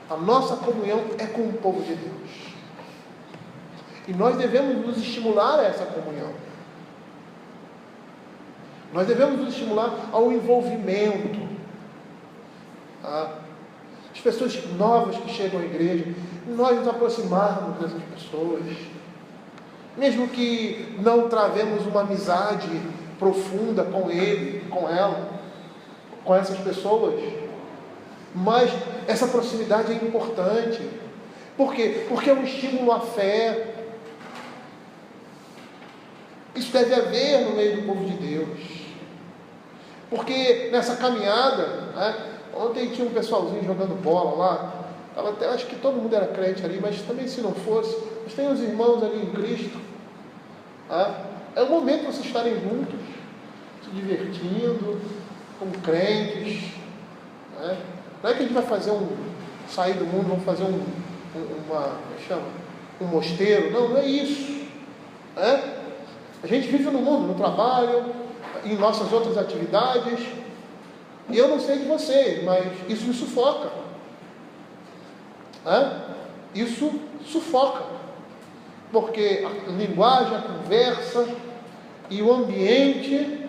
a nossa comunhão é com o povo de Deus. E nós devemos nos estimular a essa comunhão. Nós devemos nos estimular ao envolvimento. As pessoas novas que chegam à igreja, nós nos aproximarmos dessas pessoas. Mesmo que não travemos uma amizade profunda com ele, com ela, com essas pessoas, mas essa proximidade é importante. Por quê? Porque é um estímulo à fé. Isso deve haver no meio do povo de Deus. Porque nessa caminhada, né, ontem tinha um pessoalzinho jogando bola lá, até, acho que todo mundo era crente ali, mas também se não fosse, mas tem os irmãos ali em Cristo. Né? É o momento de vocês estarem juntos, se divertindo, como crentes. Né? Não é que a gente vai fazer sair do mundo, vamos fazer um mosteiro. Não é isso. Né? A gente vive no mundo, no trabalho, em nossas outras atividades. E eu não sei de vocês, mas isso me sufoca. Isso sufoca. Porque a linguagem, a conversa e o ambiente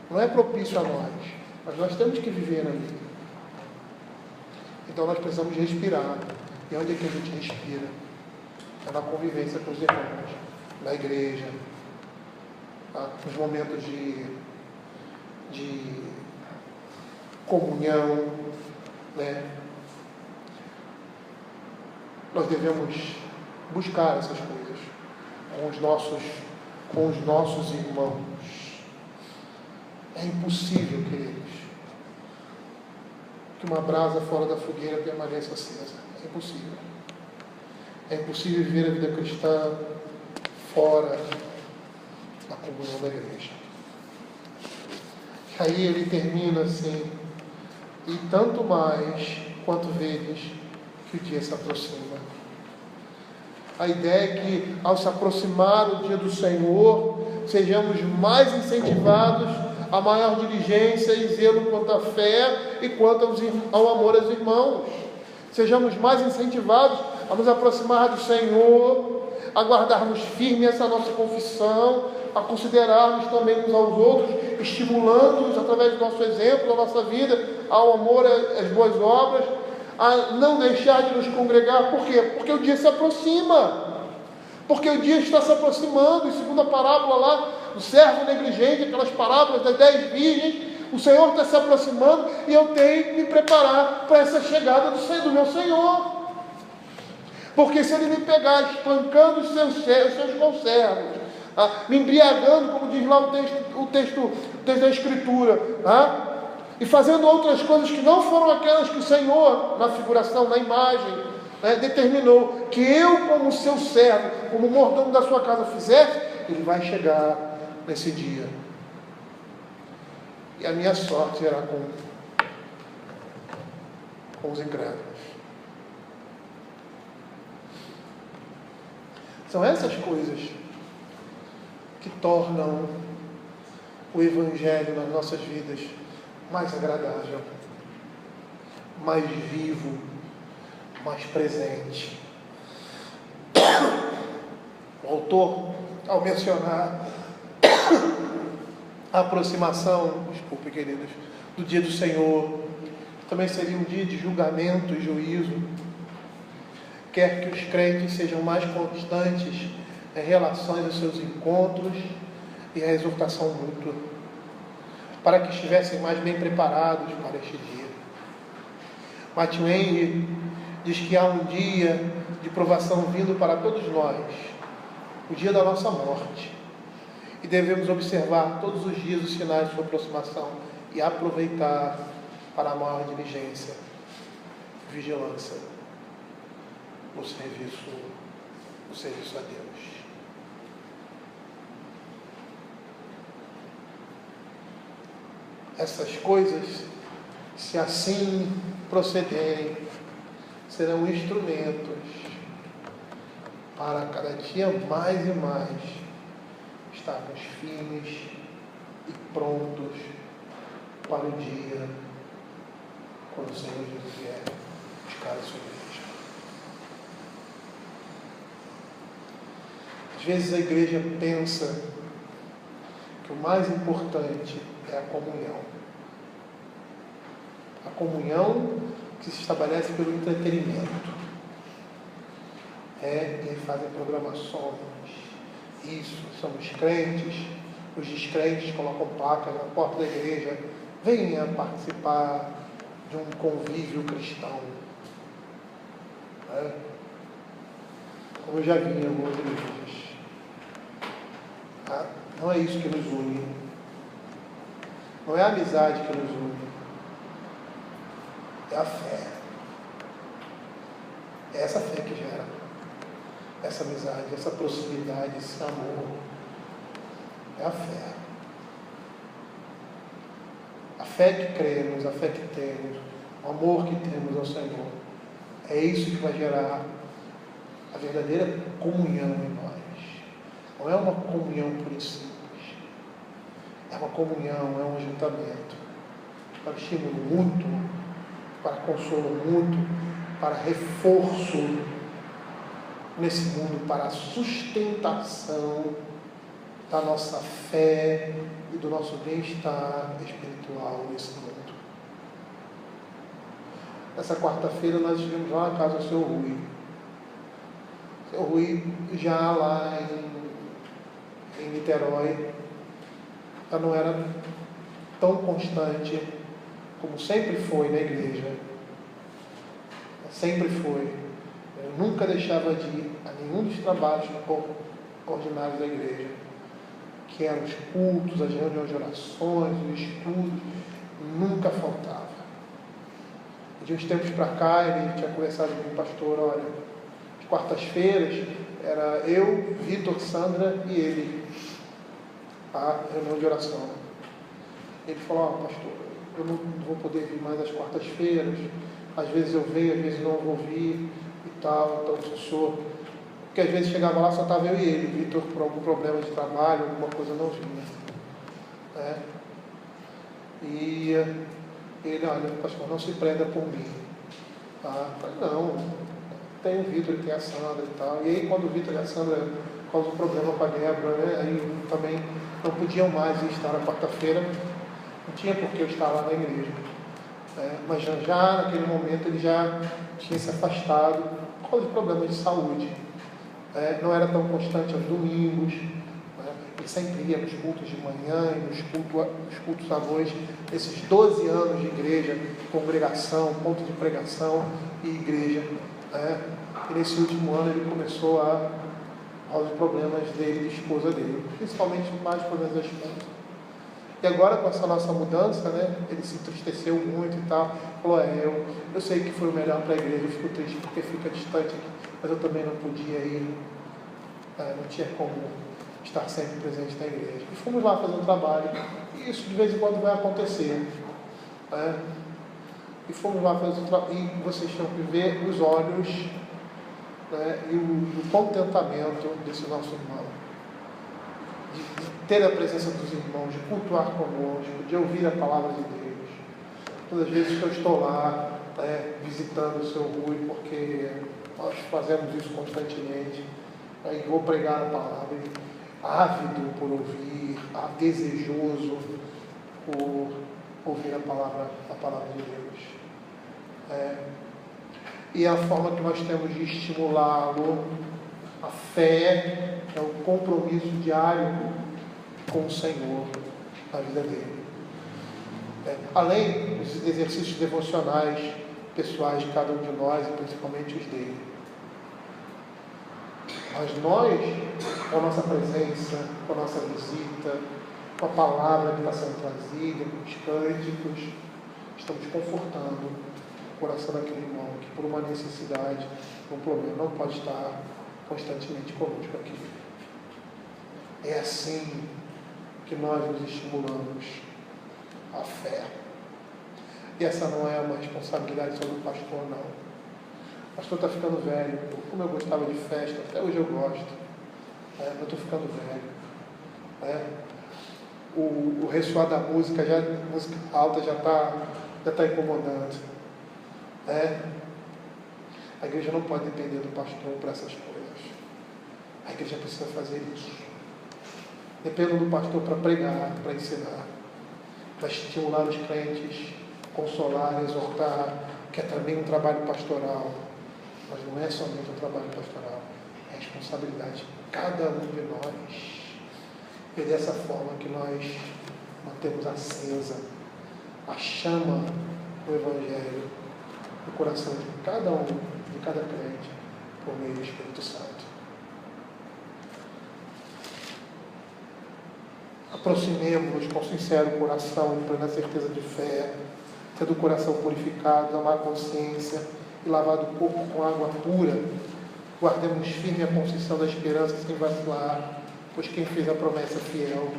não é propício a nós. Mas nós temos que viver na vida. Então nós precisamos respirar. E onde é que a gente respira? É na convivência com os irmãos, na igreja, nos momentos de comunhão, né? Nós devemos buscar essas coisas com os nossos irmãos. É impossível, queridos, que uma brasa fora da fogueira permaneça acesa. É impossível. É impossível viver a vida cristã fora da comunhão da igreja. Aí ele termina assim: e tanto mais quanto vedes que o dia se aproxima. A ideia é que, ao se aproximar o dia do Senhor, sejamos mais incentivados a maior diligência e zelo quanto à fé e quanto ao amor aos irmãos. Sejamos mais incentivados a nos aproximar do Senhor, a guardarmos firme essa nossa confissão, a considerarmos também uns aos outros, estimulando-os através do nosso exemplo, da nossa vida, ao amor às boas obras, a não deixar de nos congregar. Por quê? Porque o dia se aproxima. Porque o dia está se aproximando. E segundo a parábola lá do servo negligente, aquelas parábolas das 10 virgens, o Senhor está se aproximando e eu tenho que me preparar para essa chegada do meu Senhor. Porque se Ele me pegar espancando os seus conservos, me embriagando, como diz lá o texto da Escritura, e fazendo outras coisas que não foram aquelas que o Senhor, na figuração, na imagem, determinou que eu, como seu servo, como mordomo da sua casa, fizesse, Ele vai chegar nesse dia. E a minha sorte será com os incrédulos. São essas coisas que tornam o Evangelho nas nossas vidas mais agradável, mais vivo, mais presente. O autor, ao mencionar a aproximação, desculpe, queridos, do dia do Senhor, também seria um dia de julgamento e juízo, quer que os crentes sejam mais constantes em relações aos seus encontros e a exortação mútua, para que estivessem mais bem preparados para este dia. Matthew Henry diz que há um dia de provação vindo para todos nós, o dia da nossa morte, e devemos observar todos os dias os sinais de sua aproximação e aproveitar para a maior diligência e vigilância no serviço a Deus. Essas coisas, se assim procederem, serão instrumentos para cada dia mais e mais estarmos firmes e prontos para o dia quando o Senhor Jesus vier buscar a sua igreja. Às vezes a igreja pensa que o mais importante é a comunhão. A comunhão que se estabelece pelo entretenimento. Eles fazem programações. Isso, somos crentes. Os descrentes colocam placas na porta da igreja. Venha participar de um convívio cristão. Como eu já vi em algumas igrejas. Não é isso que nos une. Não é a amizade que nos une, é a fé. É essa fé que gera essa amizade, essa proximidade, esse amor. É a fé. A fé que cremos, a fé que temos, o amor que temos ao Senhor. É isso que vai gerar a verdadeira comunhão em nós. Não é uma comunhão pura e simples. É uma comunhão, é um ajuntamento. Para estímulo mútuo, para consolo mútuo, para reforço nesse mundo, para a sustentação da nossa fé e do nosso bem-estar espiritual nesse mundo. Nessa quarta-feira nós estivemos lá na casa do Seu Rui. Seu Rui já lá em Niterói, já não era tão constante como sempre foi na igreja. Sempre foi. Eu nunca deixava de ir a nenhum dos trabalhos ordinários da igreja, que eram os cultos, as reuniões de orações, os estudos, nunca faltava. De uns tempos para cá, ele tinha conversado com o pastor, olha, as quartas-feiras era eu, Vitor, Sandra e ele, a reunião de oração. Ele falou, pastor, eu não vou poder vir mais às quartas-feiras, às vezes eu venho, às vezes não vou vir e tal, então eu sou... Porque às vezes chegava lá, só estava eu e ele, Vitor, por algum problema de trabalho, alguma coisa não vinha. Né? E ele, olha, pastor, não se prenda por mim. Tá? Eu falei, não, tem o Vitor e tem a Sandra e tal. E aí quando o Vitor e a Sandra causam um problema com a Débora, né? Aí também não podiam mais estar na quarta-feira, não tinha por que eu estar lá na igreja. Mas já naquele momento ele já tinha se afastado por causa de problemas de saúde. Não era tão constante aos domingos, né? Ele sempre ia nos cultos de manhã e nos cultos à noite. Esses 12 anos de igreja, congregação, ponto de pregação e igreja. E nesse último ano ele começou a aos problemas dele e da esposa dele, principalmente mais problemas da esposa. E agora com essa nossa mudança, né, ele se entristeceu muito e tal, falou, eu sei que foi o melhor para a igreja, eu fico triste porque fica distante aqui, mas eu também não podia ir, não tinha como estar sempre presente na igreja. E fomos lá fazer um trabalho, e isso de vez em quando vai acontecer. E fomos lá fazer um trabalho, e vocês tinham que ver os olhos, né, e o contentamento desse nosso irmão. De ter a presença dos irmãos, de cultuar conosco, de ouvir a palavra de Deus. Todas as vezes que eu estou lá, visitando o Seu Rui, porque nós fazemos isso constantemente, aí vou pregar a palavra, ávido por ouvir, desejoso por ouvir a palavra de Deus. E a forma que nós temos de estimulá-lo, a fé, é o compromisso diário com o Senhor na vida dele. Além dos exercícios devocionais pessoais de cada um de nós, e principalmente os dele. Mas nós, com a nossa presença, com a nossa visita, com a palavra que está sendo trazida, com os cânticos, estamos confortando o coração daquele irmão que por uma necessidade, um problema, não pode estar constantemente conosco aqui. É assim que nós nos estimulamos a fé. E essa não é uma responsabilidade só do pastor, não. O pastor está ficando velho. Como eu gostava de festa, até hoje eu gosto. Eu estou ficando velho. O ressoar da música, música alta já está incomodando. A igreja não pode depender do pastor para essas coisas. A igreja precisa fazer isso. Dependo do pastor para pregar, para ensinar, para estimular os crentes, consolar, exortar, que é também um trabalho pastoral. Mas não é somente um trabalho pastoral, é responsabilidade de cada um de nós. E é dessa forma que nós mantemos acesa a chama do Evangelho no coração de cada um, de cada crente, por meio do Espírito Santo. Aproximemo-nos com sincero coração e plena certeza de fé, tendo o coração purificado, amar a consciência e lavado o corpo com água pura. Guardemos firme a conceição da esperança sem vacilar, pois quem fez a promessa é fiel.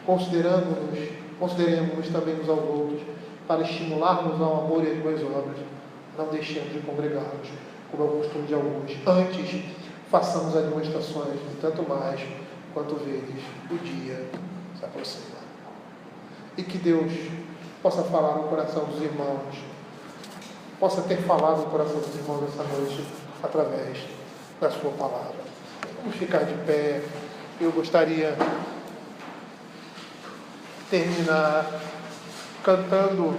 Consideremos-nos também uns aos outros, para estimularmos ao amor e às boas obras. Não deixemos de congregar-nos, como é o costume de alguns. Antes, façamos admoestações, e tanto mais, quanto vedes o dia se aproxima. E que Deus possa falar no coração dos irmãos, possa ter falado no coração dos irmãos essa noite, através da sua palavra. Vamos ficar de pé. Eu gostaria de terminar cantando